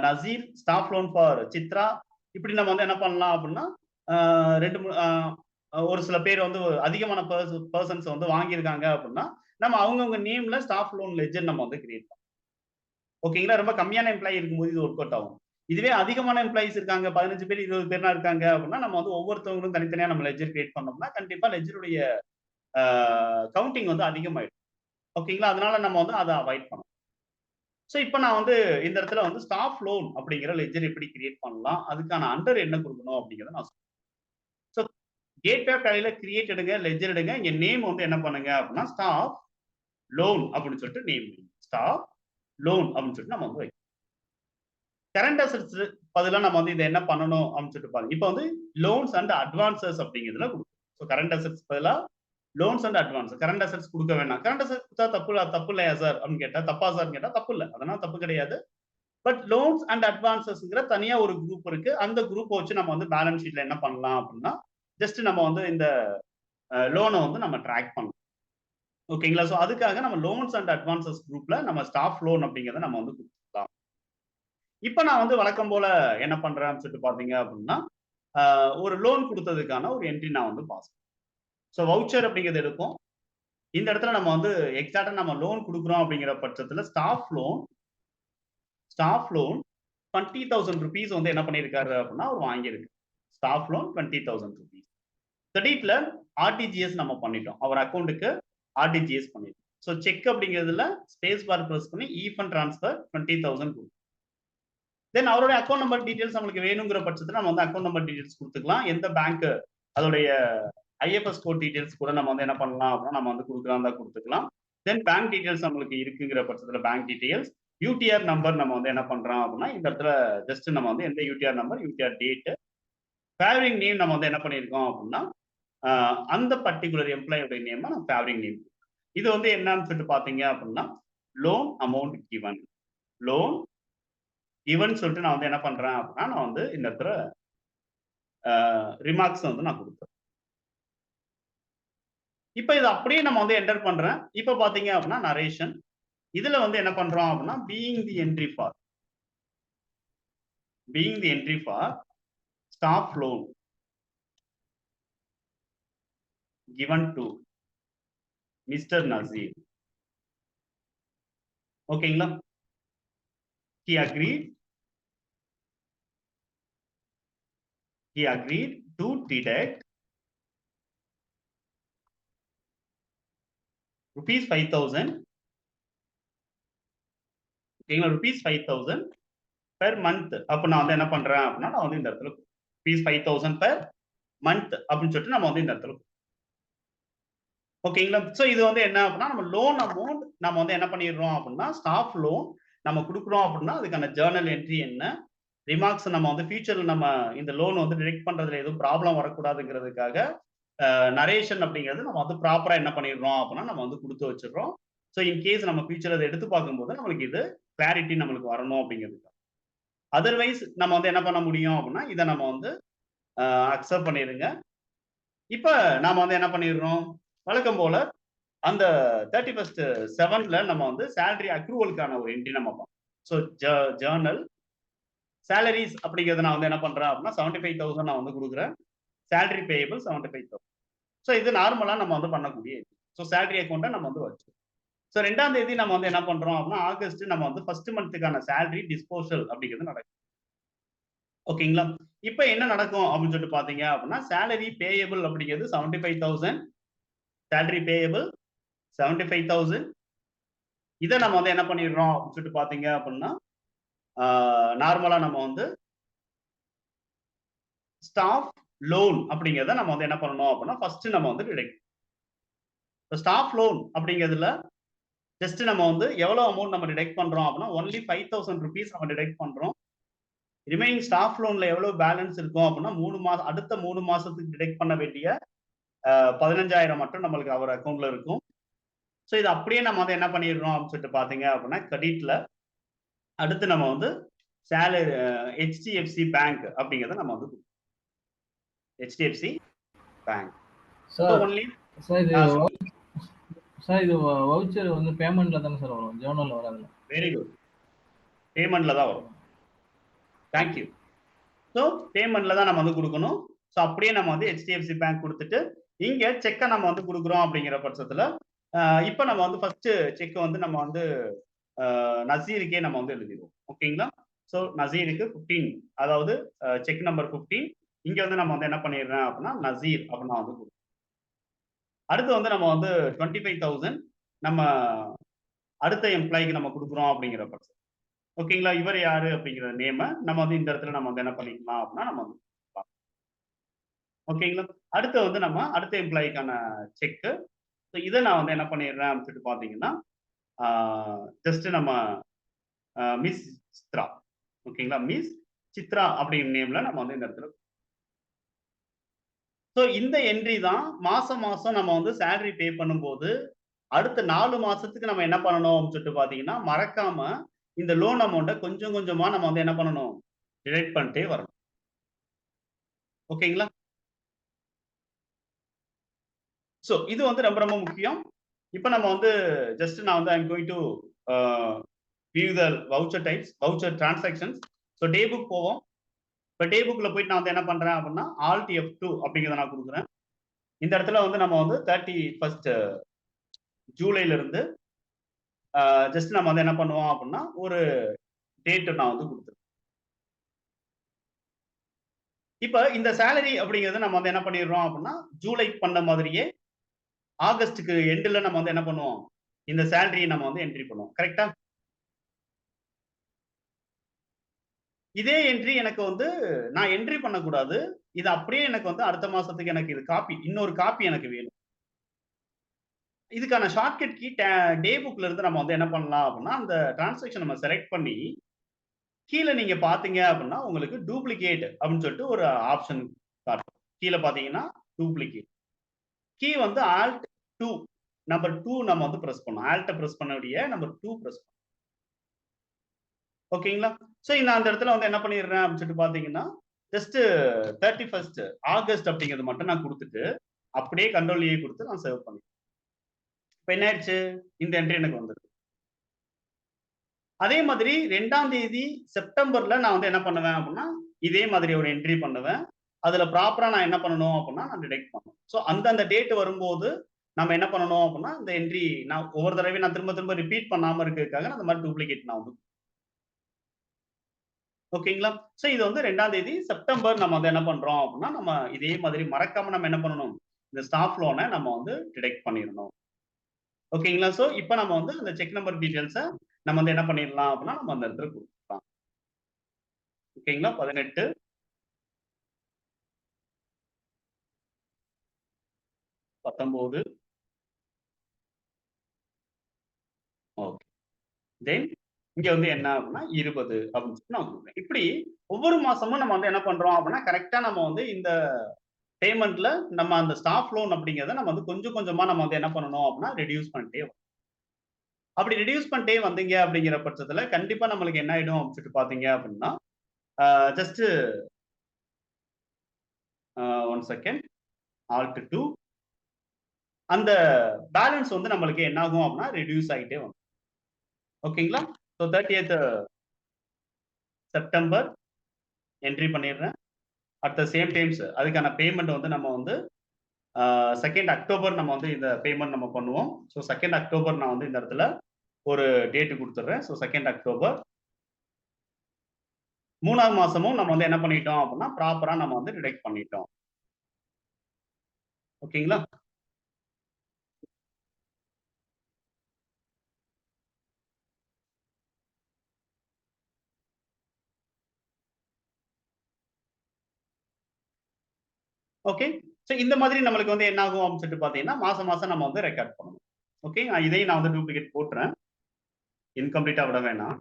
Naseer, staff loan for Chitra இப்படி நம்ம வந்து என்ன பண்ணலாம் அப்படின்னா, அ 2, ஒரு சில பேர் வந்து அதிகமான பெர்சன்ஸ் வந்து வாங்கியிருக்காங்க அப்படின்னா, நம்ம அவங்கவங்க நேம்ல ஸ்டாஃப் லோன் லெட்ஜர் நம்ம வந்து கிரியேட் பண்ணலாம். ஓகேங்களா? ரொம்ப கம்மியான எம்ப்ளாயி இருக்கும்போது இது ஒர்க் அவுட் ஆகும். இதுவே அதிகமான எம்ப்ளாயீஸ் இருக்காங்க. 15 பேர், 20 பேர்லாம் இருக்காங்க அப்படின்னா, நம்ம வந்து ஒவ்வொருத்தவங்களும் தனித்தனியா நம்ம லெட்ஜர் கிரியேட் பண்ணோம்னா, கண்டிப்பா லெட்ஜருடைய அ கவுண்டிங் வந்து அதிகமாயிடும். ஓகேங்களா? அதனால நம்ம வந்து அத அவாய்ட் பண்ணணும். சோ, இப்ப நான் வந்து இந்த இடத்துல வந்து ஸ்டாஃப் லோன் அப்படிங்கிற லெட்ஜர் எப்படி கிரியேட் பண்ணலாம்? அதுக்கான அண்டர் என்ன குடுக்கணும் அப்படிங்கிறத நான் சொல்றேன். சோ, கேட்வே ஃபைல்ல கிரியேட் எடுங்க, லெட்ஜர் எடுங்க. இங்க நேம் வந்து என்ன பண்ணுங்க அப்படின்னா, ஸ்டாஃப் லோன் அப்படின்னு சொல்லிட்டு நேம் வைங்க. ஸ்டாஃப் லோன் அப்படின்னு சொல்லிட்டு நம்ம வந்து வைக்கணும். கரண்ட் அசெட்ஸ் பதிலா நம்ம வந்து இதை என்ன பண்ணணும் அப்படின்னு சொல்லிட்டு பாருங்க. இப்போ வந்து லோன்ஸ் அண்ட் அட்வான்சஸ் அப்படிங்கிறதுல கொடுக்கும். ஸோ கரண்ட் அசெட்ஸ் பதிலா loans and advance. Current assets கொடுக்க வேண்டாம். கரண்ட் அசெட்ஸ் கொடுத்தா தப்பு இல்லையா சார் அப்படின்னு கேட்டா, தப்பா சார் கேட்டா தப்பு இல்லை, அதனால தப்பு கிடையாது. பட் லோன்ஸ் அண்ட் அட்வான்சஸ்ங்கிற தனியா ஒரு குரூப் இருக்கு. அந்த குரூப்பை வச்சு நம்ம வந்து பேலன்ஸ் ஷீட்ல என்ன பண்ணலாம் அப்படின்னா, ஜஸ்ட் நம்ம வந்து இந்த லோனை வந்து நம்ம ட்ராக் பண்ணலாம். ஓகேங்களா? ஸோ அதுக்காக நம்ம லோன்ஸ் அண்ட் அட்வான்சஸ் குரூப்ல நம்ம ஸ்டாஃப் லோன் அப்படிங்கிறத நம்ம வந்து கொடுத்துக்கலாம். இப்போ நான் வந்து வழக்கம் போல என்ன பண்றேன்னு சொல்லிட்டு பாத்தீங்க அப்படின்னா, ஒரு லோன் கொடுத்ததுக்கான ஒரு என்ட்ரி நான் வந்து பாஸ். ஸோ வவுச்சர் அப்படிங்கிறது எடுப்போம். இந்த இடத்துல நம்ம வந்து எக்ஸாக்டா நம்ம லோன் கொடுக்குறோம் அப்படிங்கிற பட்சத்துல ஸ்டாஃப் லோன் 20,000 ருபீஸ் வந்து என்ன பண்ணியிருக்காரு அப்படின்னா அவர் வாங்கியிருக்கு. Staff loan 20,000 rupees. கிரெடிட்ல ஆர்டிஜிஎஸ் நம்ம பண்ணிட்டோம். அவர் அக்கௌண்ட்டுக்கு ஆர்டிஜிஎஸ் பண்ணிட்டோம். ஸோ செக் அப்படிங்கிறதுல ஸ்பேஸ் பார் பிரஸ் பண்ணி ஃபண்ட் ட்ரான்ஸ்ஃபர் 20,000 தென் அவருடைய அக்கௌண்ட் நம்பர் டீடைல்ஸ் நம்மளுக்கு வேணுங்கிற பட்சத்தில் நம்ம வந்து அக்கௌண்ட் நம்பர் டீடைல்ஸ் கொடுத்துக்கலாம். எந்த பேங்க் அதோடைய ஐஎஃப்எஸ் கோட் டீடைல்ஸ் கூட நம்ம வந்து என்ன பண்ணலாம் அப்படின்னா நம்ம வந்து கொடுக்கலாம் தான் கொடுத்துக்கலாம். தென் பேங்க் டீடைல்ஸ் நம்மளுக்கு இருக்குங்கிற பட்சத்தில் பேங்க் டீடைல்ஸ், யூடிஆர் நம்பர் நம்ம வந்து என்ன பண்றோம் அப்படின்னா இந்த இடத்துல ஜஸ்ட் நம்ம வந்து எந்த UTR number, UTR date, favouring name நம்ம வந்து என்ன பண்ணியிருக்கோம் அப்படின்னா அந்த பர்டிகுலர் எம்ப்ளாயோட நேம் நம்ம ஃபேவரிங் நேம். இது வந்து என்னன்னு சொல்லிட்டு பாத்தீங்க அப்படின்னா loan amount given, loan given சொல்லிட்டு நான் வந்து என்ன பண்றேன் அப்படின்னா நான் வந்து இந்த இடத்துல ரிமார்க்ஸ் வந்து நான் கொடுத்தேன். இப்போ இது அப்படியே நம்ம வந்து என்டர் பண்றேன். இப்போ பாத்தீங்க அப்படின்னா நரேஷன் இதுல வந்து என்ன பண்றோம் அப்படின்னா being the entry for staff loan given to Mr. Nazir. ஓகேங்களா? He agreed to deduct rupees 5,000. ஓகேங்களா? rupees 5,000 per month. அப்போ நான் வந்து என்ன பண்றேன் அப்படின்னா நான் வந்து இந்த இடத்துல rupees 5,000 per month அப்படின்னு சொல்லிட்டு நம்ம வந்து இந்த இடத்துல ஓகேங்களா? ஸோ இது வந்து என்ன அப்படின்னா நம்ம லோன் அமௌண்ட் நம்ம வந்து என்ன பண்ணிடுறோம் அப்படின்னா ஸ்டாஃப் லோன் நம்ம கொடுக்குறோம் அப்படின்னா அதுக்கான ஜேர்னல் என்ட்ரி என்ன, ரிமார்க்ஸ் நம்ம வந்து ஃபியூச்சர்ல நம்ம இந்த லோன் வந்து டிரெக்ட் பண்றதுல எதுவும் ப்ராப்ளம் வரக்கூடாதுங்கிறதுக்காக நரேஷன் அப்படிங்கிறது நம்ம வந்து ப்ராப்பரா என்ன பண்ணிடுறோம் அப்படின்னா நம்ம வந்து கொடுத்து வச்சிடுறோம். ஸோ இன்கேஸ் நம்ம ஃபியூச்சர் அதை எடுத்து பார்க்கும்போது நம்மளுக்கு இது கிளாரிட்டி நம்மளுக்கு வரணும் அப்படிங்கிறது. அதர்வைஸ் நம்ம வந்து என்ன பண்ண முடியும் அப்படின்னா இதை நம்ம வந்து அக்செப்ட் பண்ணிடுங்க. இப்போ நாம வந்து என்ன பண்ணிடுறோம் வழக்கம் போல அந்த 31st 7ல நம்ம வந்து சேலரி அக்ரூவலுக்கான ஒரு என்ட்ரி நம்ம பார்ப்போம். ஸோ ஜேர்னல் சேலரிஸ் அப்படிங்கிறத நான் வந்து என்ன பண்றேன் அப்படின்னா 75,000 நான் வந்து கொடுக்குறேன். Salary payable 75,000. ஸோ இது நார்மலா நம்ம வந்து பண்ணக்கூடிய இது. ஸோ சேலரி அக்கௌண்ட்டை நம்ம வந்து வச்சு ஸோ 2ஆம் தேதி நம்ம வந்து என்ன பண்றோம் அப்படின்னா ஆகஸ்ட் நம்ம வந்து ஃபர்ஸ்ட் மந்த்துக்கான சேலரி டிஸ்போசல் அப்படிங்கிறது நடக்கும். ஓகேங்களா? இப்போ என்ன நடக்கும் அப்படின்னு சொல்லிட்டு பாத்தீங்க அப்படின்னா சேலரி பேயபிள் அப்படிங்கிறது 75,000, சேலரி பேயபிள் 75,000. இதை நம்ம வந்து என்ன பண்ணிடுறோம் அப்படின்னு சொல்லிட்டு பாத்தீங்க அப்படின்னா நார்மலா நம்ம வந்து ஸ்டாஃப் லோன் அப்படிங்கிறத நம்ம வந்து என்ன பண்ணணும் அப்படின்னா ஃபர்ஸ்ட் நம்ம வந்து டிடெக்ட் ஸ்டாஃப் லோன் அப்படிங்கிறதுல ஜஸ்ட் நம்ம வந்து எவ்வளவு அமௌண்ட் நம்ம டிடெக்ட் பண்றோம் அப்படின்னா ஒன்லி 5,000 ருபீஸ் நம்ம டிடெக்ட் பண்றோம். ரிமைனிங் ஸ்டாஃப் லோன்ல எவ்வளவு பேலன்ஸ் இருக்கும் அப்படின்னா 3 மாசம் அடுத்த 3 மாசத்துக்கு டிடெக்ட் பண்ண வேண்டிய 15,000 மட்டும் நம்மளுக்கு அவர் அக்கௌண்ட்ல இருக்கும். ஸோ இது அப்படியே நம்ம வந்து என்ன பண்ணிடுறோம் அப்படின்னு சொல்லிட்டு பாத்தீங்க அப்படின்னா கிரெடிட்ல அடுத்து நம்ம வந்து சேலரி HDFC பேங்க் அப்படிங்கிறத நம்ம வந்து HDFC பேங்க். சார் இது வவுச்சர் வந்து பேமெண்ட்ல தானே சார் வரும், ஜேர்னல்ல வராது. வெரி குட், பேமெண்ட்ல தான் வரும். தேங்க்யூ. ஸோ பேமெண்ட்ல தான் நம்ம வந்து கொடுக்கணும். ஸோ அப்படியே நம்ம வந்து HDFC பேங்க் கொடுத்துட்டு இங்க செக்கை நம்ம வந்து கொடுக்குறோம் அப்படிங்கிற பட்சத்துல இப்போ நம்ம வந்து ஃபர்ஸ்ட் செக் வந்து நம்ம வந்து நசீருக்கே நம்ம வந்து எழுதிடுவோம். ஓகேங்களா? ஸோ நசீருக்கு 15, அதாவது செக் நம்பர் 15 இங்க வந்து நம்ம வந்து என்ன பண்ணிடுறேன் அப்படின்னா நசீர் அப்படின்னா வந்து கொடுக்கும். அடுத்து வந்து நம்ம வந்து 25,000 நம்ம அடுத்த எம்ப்ளாய்க்கு நம்ம கொடுக்குறோம் அப்படிங்கிற பட்சம். ஓகேங்களா? இவர் யாரு அப்படிங்கிற நேம நம்ம வந்து இந்த இடத்துல நம்ம வந்து என்ன பண்ணிக்கலாம் அப்படின்னா நம்ம வந்து ஓகேங்களா? அடுத்து வந்து நம்ம அடுத்த எம்ப்ளாய்க்கான செக்கு. ஸோ இதை நான் வந்து என்ன பண்ணிடுறேன் அப்படின்னு சொல்லிட்டு பார்த்தீங்கன்னா ஜஸ்ட் நம்ம மிஸ் சித்ரா ஓகேங்களா? மிஸ் சித்ரா அப்படிங்கிற நேம்ல நம்ம வந்து இந்த இடத்துல ஸோ இந்த என்ட்ரி தான் மாசம் மாசம் நம்ம வந்து சேலரி பே பண்ணும்போது, அடுத்த 4 மாசத்துக்கு நம்ம என்ன பண்ணணும் அப்படின்னு சொல்லிட்டு பார்த்தீங்கன்னா, மறக்காம இந்த லோன் அமௌண்ட்ட கொஞ்சம் கொஞ்சமா நம்ம வந்து என்ன பண்ணணும்? டிடக்ட் பண்ணிட்டே வரணும். ஓகேங்களா? ஸோ இது வந்து ரொம்ப ரொம்ப முக்கியம். இப்ப நம்ம வந்து ஜஸ்ட் நான் வந்து I am going to a view the voucher types, voucher transactions. So day book போவோம். இப்ப டே புக்ல போயிட்டு நான் வந்து என்ன பண்றேன் அப்படின்னா, ஆல்ட் F2 அப்படிங்கிறத நான் குடுக்குறேன். இந்த இடத்துல வந்து நம்ம வந்து 31 ஜூலைல இருந்து ஜஸ்ட் நம்ம வந்து என்ன பண்ணுவோம் அப்படின்னா, ஒரு டேட் நான் வந்து குடுத்துருவேன். இப்ப இந்த சேலரி அப்படிங்கிறது நம்ம வந்து என்ன பண்ணிடுறோம் அப்படின்னா, ஜூலை பண்ண மாதிரியே ஆகஸ்ட்க்கு எண்டுல நம்ம வந்து என்ன பண்ணுவோம்? இந்த சேலரிய நம்ம வந்து என்ட்ரி பண்ணுவோம். கரெக்ட்டா? இதே என்ட்ரி எனக்கு வந்து நான் என்ட்ரி பண்ணக்கூடாது. இது அப்படியே எனக்கு வந்து அடுத்த மாசத்துக்கு எனக்கு இது காப்பி. இன்னொரு காப்பி எனக்கு வேணும். இதுக்கான ஷார்ட்கட் கீ டே புக்ல இருந்து நம்ம வந்து என்ன பண்ணலாம் அப்படின்னா, அந்த டிரான்சாக்ஷன் நம்ம செலக்ட் பண்ணி, கீழ நீங்க பார்த்தீங்க அப்படின்னா, உங்களுக்கு டூப்ளிகேட் அப்படின்னு சொல்லிட்டு ஒரு ஆப்ஷன் காட்டும். கீழ பார்த்தீங்கன்னா, டூப்ளிகேட். கீ வந்து ஆல்ட் 2 நம்பர் 2 நம்ம வந்து பிரஸ் பண்ணணும். ஆல்ட்ட பிரஸ் பண்ணக்கூடிய நம்பர் 2 பிரஸ் பண்ணணும். ஓகேங்களா? சோ நான் அந்த இடத்துல வந்து என்ன பண்ணிடுறேன் அப்படின்னு சொல்லிட்டு பார்த்தீங்கன்னா, ஜஸ்ட் 31 ஆகஸ்ட் அப்படிங்கிறது மட்டும் நான் குடுத்துட்டு, அப்படியே கண்ட்ரோல் ஏ குடுத்து நான் சேவ் பண்ணிட்டேன். இப்ப என்ன ஆயிடுச்சு? இந்த என்ட்ரி எனக்கு வந்துருச்சு. அதே மாதிரி 2ஆம் தேதி செப்டம்பர்ல நான் வந்து என்ன பண்ணுவேன் அப்படின்னா, இதே மாதிரி ஒரு என்ட்ரி பண்ணுவேன். அதுல ப்ராப்பரா நான் என்ன பண்ணணும் அப்படின்னா, நான் டிடெக்ட் பண்ணணும். சோ அந்தந்த டேட் வரும்போது, நம்ம என்ன பண்ணணும் அப்படின்னா, இந்த என்ட்ரி நான் ஒவ்வொரு தடவையும் நான் திரும்ப திரும்ப ரிப்பீட் பண்ணாம இருக்கிறதுக்காக நான் அந்த மாதிரி டூப்ளிகேட் நான் வந்து ஓகேங்களா? சோ இது வந்து 2ஆம் தேதி செப்டம்பர் நம்ம வந்து என்ன பண்றோம் அப்படின்னா, நம்ம இதே மாதிரி மறக்காம நம்ம என்ன பண்ணணும்? இந்த ஸ்டாஃப் லோன நம்ம வந்து டிடெக்ட் பண்ணிறணும். ஓகேங்களா? சோ இப்ப நம்ம வந்து அந்த செக் நம்பர் டீட்டெயில்ஸ நம்ம வந்து என்ன பண்ணிடலாம் அப்படின்னா, நம்ம அந்த இடத்துல குடுத்துக்கலாம். ஓகேங்களா? 18 19 ஓகே. தென் இங்க வந்து என்ன அப்படின்னா 20 அப்படின்னு சொல்லி நான் குடுக்குறேன். இப்படி ஒவ்வொரு மாசமும் நம்ம வந்து என்ன பண்றோம் அப்படின்னா, கரெக்ட்டா நம்ம வந்து இந்த பேமெண்ட்ல நம்ம அந்த ஸ்டாஃப் லோன் அப்படிங்கிறத நம்ம வந்து கொஞ்சம் கொஞ்சமா நம்ம வந்து என்ன பண்ணணும் அப்படின்னா, ரெடியூஸ் பண்ணிட்டே வரணும். அப்படி ரெடியூஸ் பண்ணிட்டே வந்தீங்க அப்படிங்கிற பட்சத்துல, கண்டிப்பா நம்மளுக்கு என்ன ஆயிடும் அப்படின்னு சொல்லிட்டு பார்த்தீங்க அப்படின்னா, ஜஸ்ட் 1 செகண்ட் ஆல்ட் 2 அந்த பேலன்ஸ் வந்து நம்மளுக்கு என்ன ஆகும் அப்படின்னா, ரெடியூஸ் ஆயிட்டே வரும். ஓகேங்களா? ஸோ 30த் செப்டம்பர் என்ட்ரி பண்ணிடுறேன். அட் த சேம் டைம்ஸ் அதுக்கான பேமெண்ட் வந்து நம்ம வந்து 2nd அக்டோபர் நம்ம வந்து இந்த பேமெண்ட் நம்ம பண்ணுவோம். ஸோ 2nd அக்டோபர் நான் வந்து இந்த இடத்துல ஒரு டேட் குடுத்துடுறேன். ஸோ 2nd அக்டோபர் 3ஆவது மாசமும் நம்ம வந்து என்ன பண்ணிட்டோம் அப்படின்னா, ப்ராப்பரா நம்ம வந்து டிடெக்ட் பண்ணிட்டோம். ஓகேங்களா? ஓகே. ஸோ இந்த மாதிரி நம்மளுக்கு வந்து என்ன ஆகும் அப்படின்னு சொல்லிட்டு பார்த்தீங்கன்னா, மாசம் மாசம் நம்ம வந்து ரெக்கார்ட் பண்ணணும். ஓகே. இதையும் நான் வந்து டூப்ளிகேட் போட்டுறேன். இன்கம்ப்ளீட்டா விட வேணாம்.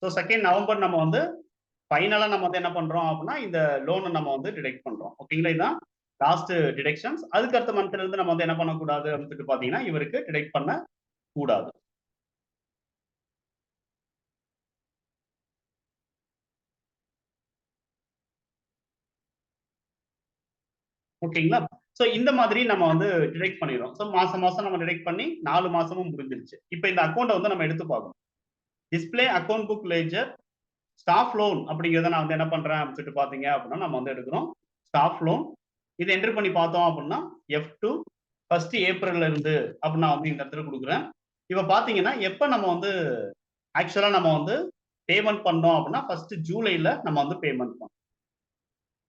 ஸோ 2nd நவம்பர் நம்ம வந்து ஃபைனலா நம்ம வந்து என்ன பண்றோம் அப்படின்னா, இந்த லோன நம்ம வந்து டிடெக்ட் பண்றோம். ஓகேங்களா? இதான் லாஸ்ட் டிடெக்ஷன்ஸ். அதுக்கு அடுத்த மந்த்ல இருந்து நம்ம வந்து என்ன பண்ணக்கூடாது அப்படின்னு சொல்லிட்டு பார்த்தீங்கன்னா, இவருக்கு டிடெக்ட் பண்ண கூடாது. ஓகேங்களா? சோ இந்த மாதிரி நம்ம வந்து டிடெக்ட் பண்ணிறோம். சோ மாசம் மாசம் நம்ம டிடெக்ட் பண்ணி 4 மாசமும் முடிஞ்சிருச்சு. இப்ப இந்த அக்கவுண்ட்ட வந்து நம்ம எடுத்து பார்க்கணும். Display account book ledger staff loan அப்படிங்கிறத நான் வந்து என்ன பண்றேன் அப்படின்னு சொல்லிட்டு பார்த்தீங்க அப்படின்னா, நம்ம வந்து எடுக்கிறோம். Staff loan. இத என்டர் பண்ணி பார்த்தோம் அப்படின்னா, F2 1 ஏப்ரல்ல இருந்து அப்படின்னு நான் வந்து இந்த இடத்துல குடுக்குறேன். இப்ப பார்த்தீங்கன்னா, எப்ப நம்ம வந்து ஆக்சுவலா நம்ம வந்து பேமெண்ட் பண்ணோம் அப்படின்னா, 1 ஜூலைல நம்ம வந்து பேமெண்ட் பண்ணோம்.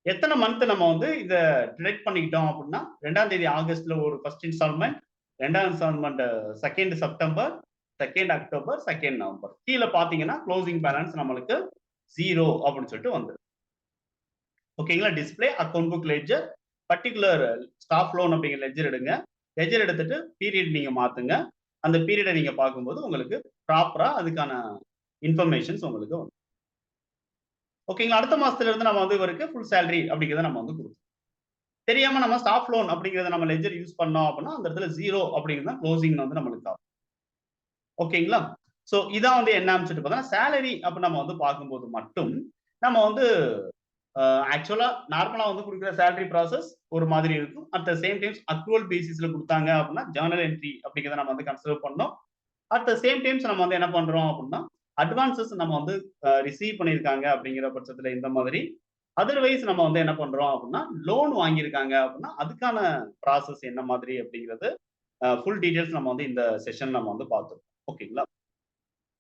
எத்தன மந்த் நம்ம வந்து இத டிடெக்ட் பண்ணிக்கிட்டோம் அப்படின்னா, 2ஆம் தேதி ஆகஸ்ட்ல ஒரு 1 இன்ஸ்டால்மென்ட், 2ஆம் இன்ஸ்டால்மெண்ட் 2 செப்டம்பர், 2 அக்டோபர், 2 நவம்பர். கீழ பார்த்தீங்கன்னா க்ளோசிங் பேலன்ஸ் நம்மளுக்கு 0 அப்படின்னு சொல்லிட்டு வந்துரும். ஓகேங்களா? Display account book ledger particular staff loan அப்படிங்கிற லெட்ஜர் எடுங்க. லெட்ஜர் எடுத்துட்டு பீரியட் நீங்க மாத்துங்க. அந்த பீரியட நீங்க பார்க்கும்போது உங்களுக்கு ப்ராப்பரா அதுக்கான இன்ஃபர்மேஷன்ஸ் உங்களுக்கு வரும். ஓகேங்களா? அடுத்த மாசத்துல இருந்து நம்ம வந்து இவருக்கு ஃபுல் சேலரி அப்படிங்கிறத நம்ம வந்து குடுப்போம். தெரியாம நம்ம ஸ்டாஃப் லோன் அப்படிங்கிறத நம்ம லெட்ஜர் யூஸ் பண்ணோம் அப்படின்னா அந்த இடத்துல 0 அப்படிங்கிறது தான் க்ளோசிங் வந்து நம்மளுக்கு ஆகும். ஓகேங்களா? சோ இதான் வந்து என்ன சொல்லிட்டு பார்த்தா சேலரி அப்ப நம்ம வந்து பார்க்கும்போது மட்டும் நம்ம வந்து ஆக்சுவலா நார்மலா வந்து குடுக்குற சேலரி ப்ராசஸ் ஒரு மாதிரி இருக்கும். At the same times accrual பேசிஸ்ல குடுத்தாங்க அப்படின்னா ஜர்னல் என்ட்ரி அப்படிங்கிறத நம்ம வந்து கன்சிடர் பண்ணோம். அட் த சேம் டைம்ஸ் நம்ம வந்து என்ன பண்றோம் அப்படின்னா அட்வான்சஸ் நம்ம வந்து ரிசீவ் பண்ணியிருக்காங்க அப்படிங்கிற பட்சத்துல இந்த மாதிரி அதர்வைஸ் நம்ம வந்து என்ன பண்றோம் அப்படின்னா லோன் வாங்கியிருக்காங்க அப்படின்னா அதுக்கான ப்ராசஸ் என்ன மாதிரி அப்படிங்கிறது ஃபுல் டீடைல்ஸ் நம்ம வந்து இந்த செஷன் நம்ம வந்து பார்த்துருக்கோம். ஓகேங்களா?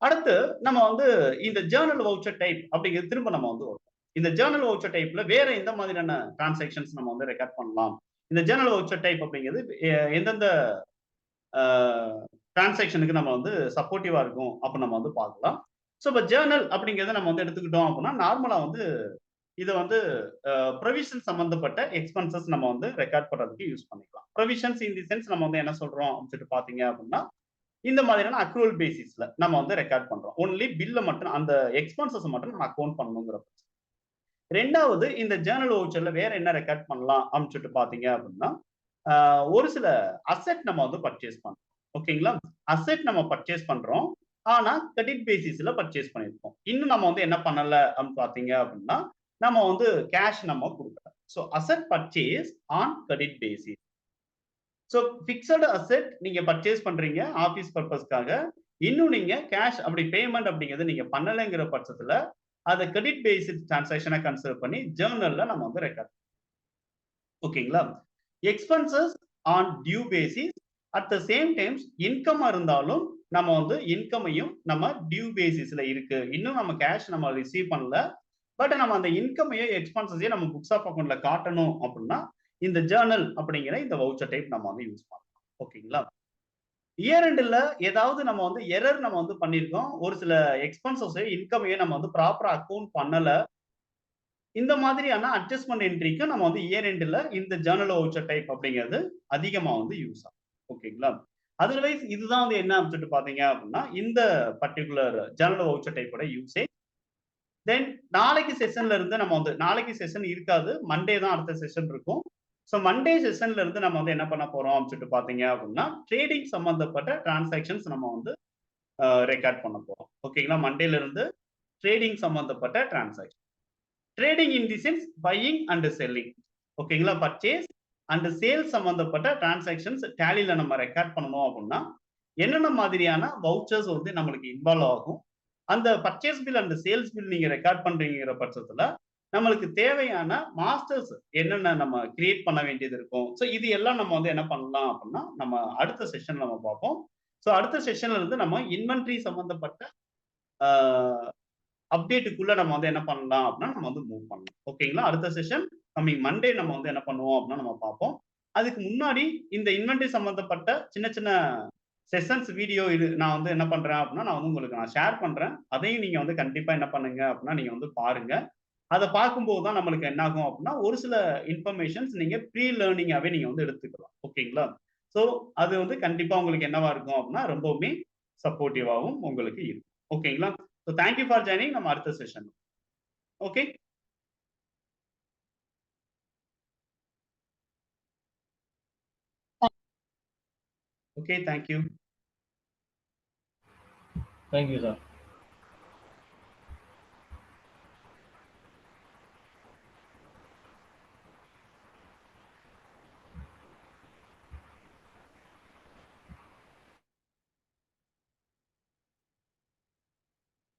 அடுத்து நம்ம வந்து இந்த ஜர்னல் வவுச்சர் டைப் அப்படிங்கிறது திரும்ப நம்ம வந்து வரும். இந்த ஜர்னல் வவுச்சர் டைப்ல வேற எந்த மாதிரியான டிரான்சாக்ஷன்ஸ் நம்ம வந்து ரெக்கார்ட் பண்ணலாம். இந்த ஜர்னல் வவுச்சர் டைப் அப்படிங்கிறது எந்தெந்த டிரான்சாக்ஷனுக்கு நம்ம வந்து சப்போர்ட்டிவா இருக்கும் அப்ப நம்ம வந்து பார்க்கலாம். ஸோ இப்போ ஜர்னல் அப்படிங்கிறத நம்ம வந்து எடுத்துக்கிட்டோம் அப்படின்னா நார்மலா வந்து இத வந்து ப்ரொவிஷன் சம்பந்தப்பட்ட எக்ஸ்பென்சஸ் நம்ம வந்து ரெக்கார்ட் பண்றதுக்கு யூஸ் பண்ணிக்கலாம். ப்ரொவிஷன்ஸ் இன் தி சென்ஸ் நம்ம வந்து என்ன சொல்றோம் அப்படின்னு சொல்லிட்டு பார்த்தீங்க அப்படின்னா இந்த மாதிரியான அக்ரூவல் பேசிஸ்ல நம்ம வந்து ரெக்கார்ட் பண்றோம். ஒன்லி பில்ல மட்டும் அந்த எக்ஸ்பென்சஸ் மட்டும் நம்ம அக்கவுண்ட் பண்ணணுங்கிற பட்சம். 2வது இந்த ஜர்னல் வவுச்சர்ல வேற என்ன ரெக்கார்ட் பண்ணலாம் அப்படின்னு சொல்லிட்டு பார்த்தீங்க அப்படின்னா ஒரு சில அசெட் நம்ம வந்து பர்ச்சேஸ் பண்றோம். ஓகேங்களா? அசெட் நம்ம பர்ச்சேஸ் பண்றோம். ஆனா கிரெடிட் பேசிஸ்ல பர்ச்சேஸ் பண்ணியிருக்கோம். இன்னும் நம்ம வந்து என்ன பண்ணல அப்படின்னு பார்த்தீங்க அப்படின்னா நம்ம வந்து கேஷ் நம்ம குடுக்கல. So asset purchase on credit basis. So fixed asset நீங்க பர்ச்சேஸ் பண்றீங்க ஆபீஸ் பர்பஸ்க்காக. இன்னும் நீங்க கேஷ் அப்படி பேமெண்ட் அப்படிங்கிறது நீங்க பண்ணலங்கிற பட்சத்துல அத கிரெடிட் பேசிஸ் டிரான்சாக்ஷனா கன்சிடர் பண்ணி ஜர்னல்ல நம்ம வந்து ரெக்கார்ட். ஓகேங்களா? Expenses on due basis at the same times income இருந்தாலும் நம்ம வந்து இன்கமையும் நம்ம டியூ பேசிஸ்ல இருக்கு. இன்னும் நம்ம கேஷ் நம்ம ரிசீவ் பண்ணல. பட் நம்ம அந்த இன்கமையும் எக்ஸ்பென்சஸையும் நம்ம புக்ஸ் ஆஃப் அக்கவுண்ட்ல காட்டணும் அப்படின்னா இந்த ஜர்னல் அப்படிங்கிற இந்த வவுச்சர் டைப் நம்ம வந்து யூஸ் பண்ணலாம். ஓகேங்களா? இயர் எண்ட்ல ஏதாவது நம்ம வந்து எரர் நம்ம வந்து பண்ணியிருக்கோம். ஒரு சில எக்ஸ்பென்சஸையும் இன்கமையும் நம்ம வந்து ப்ராப்பரா அக்கவுண்ட் பண்ணல. இந்த மாதிரியான அட்ஜஸ்ட்மென்ட் என்ட்ரிக்கு நம்ம வந்து இயர் எண்ட்ல இந்த ஜர்னல் வவுச்சர் டைப் அப்படிங்கிறது அதிகமா வந்து யூஸ் ஆகும். ஓகேங்களா? அதர்வைஸ் இதுதான் வந்து என்ன அப்படின்னு சொல்லிட்டு பார்த்தீங்க அப்படின்னா இந்த பர்ட்டிகுலர் ஜர்னல் வவுச்சர் டைப்போட யூசேஜ். தென் நாளைக்கு செஷன்ல இருந்து நம்ம வந்து நாளைக்கு செஷன் இருக்காது. மண்டே தான் அடுத்த செஷன் இருக்கும். ஸோ மண்டே செஷன்ல இருந்து நம்ம வந்து என்ன பண்ண போறோம் அப்படின்னு சொல்லிட்டு பார்த்தீங்க அப்படின்னா ட்ரேடிங் சம்பந்தப்பட்ட டிரான்சாக்ஷன்ஸ் நம்ம வந்து ரெக்கார்ட் பண்ண போறோம். ஓகேங்களா? மண்டேல இருந்து ட்ரேடிங் சம்பந்தப்பட்ட transaction. Trading in the sense buying and selling. ஓகேங்களா? பர்ச்சேஸ் அண்ட் சேல் சம்பந்தப்பட்ட டிரான்சாக்ஷன்ஸ் டேலில நம்ம ரெக்கார்ட் பண்ணணும் அப்படின்னா என்னென்ன மாதிரியான வவுச்சர்ஸ் வந்து நம்மளுக்கு இன்வால்வ் ஆகும். அந்த purchase bill and sales bill நீங்க ரெக்கார்ட் பண்றீங்கிற பட்சத்துல நம்மளுக்கு தேவையான மாஸ்டர்ஸ் என்னென்ன நம்ம கிரியேட் பண்ண வேண்டியது இருக்கும். ஸோ இது எல்லாம் நம்ம வந்து என்ன பண்ணலாம் அப்படின்னா நம்ம அடுத்த செஷன் நம்ம பார்ப்போம். ஸோ அடுத்த செஷன்ல இருந்து நம்ம இன்வென்ட்ரி சம்பந்தப்பட்ட அப்டேட்டுக்குள்ள நம்ம வந்து என்ன பண்ணலாம் அப்படின்னா நம்ம வந்து மூவ் பண்ணலாம். ஓகேங்களா? அடுத்த செஷன் கம்மிங் மண்டே நம்ம வந்து என்ன பண்ணுவோம் அப்படின்னா நம்ம பார்ப்போம். அதுக்கு முன்னாடி இந்த இன்வென்டரி சம்பந்தப்பட்ட சின்ன சின்ன செஷன்ஸ் வீடியோ இது நான் வந்து என்ன பண்றேன் அப்படின்னா நான் வந்து உங்களுக்கு நான் ஷேர் பண்றேன். அதையும் நீங்க வந்து கண்டிப்பா என்ன பண்ணுங்க அப்படின்னா நீங்க வந்து பாருங்க. அத பார்க்கும்போது தான் நம்மளுக்கு என்ன ஆகும் அப்படின்னா ஒரு சில இன்ஃபர்மேஷன்ஸ் நீங்க ப்ரீ லேர்னிங்காவே நீங்க வந்து எடுத்துக்கலாம். ஓகேங்களா? சோ அது வந்து கண்டிப்பா உங்களுக்கு என்னவா இருக்கும் அப்படின்னா ரொம்பவுமே சப்போர்ட்டிவாவும் உங்களுக்கு இருக்கும். ஓகேங்களா? So thank you for joining. நம்ம அடுத்த session. Okay. Okay. Thank you. Thank you sir.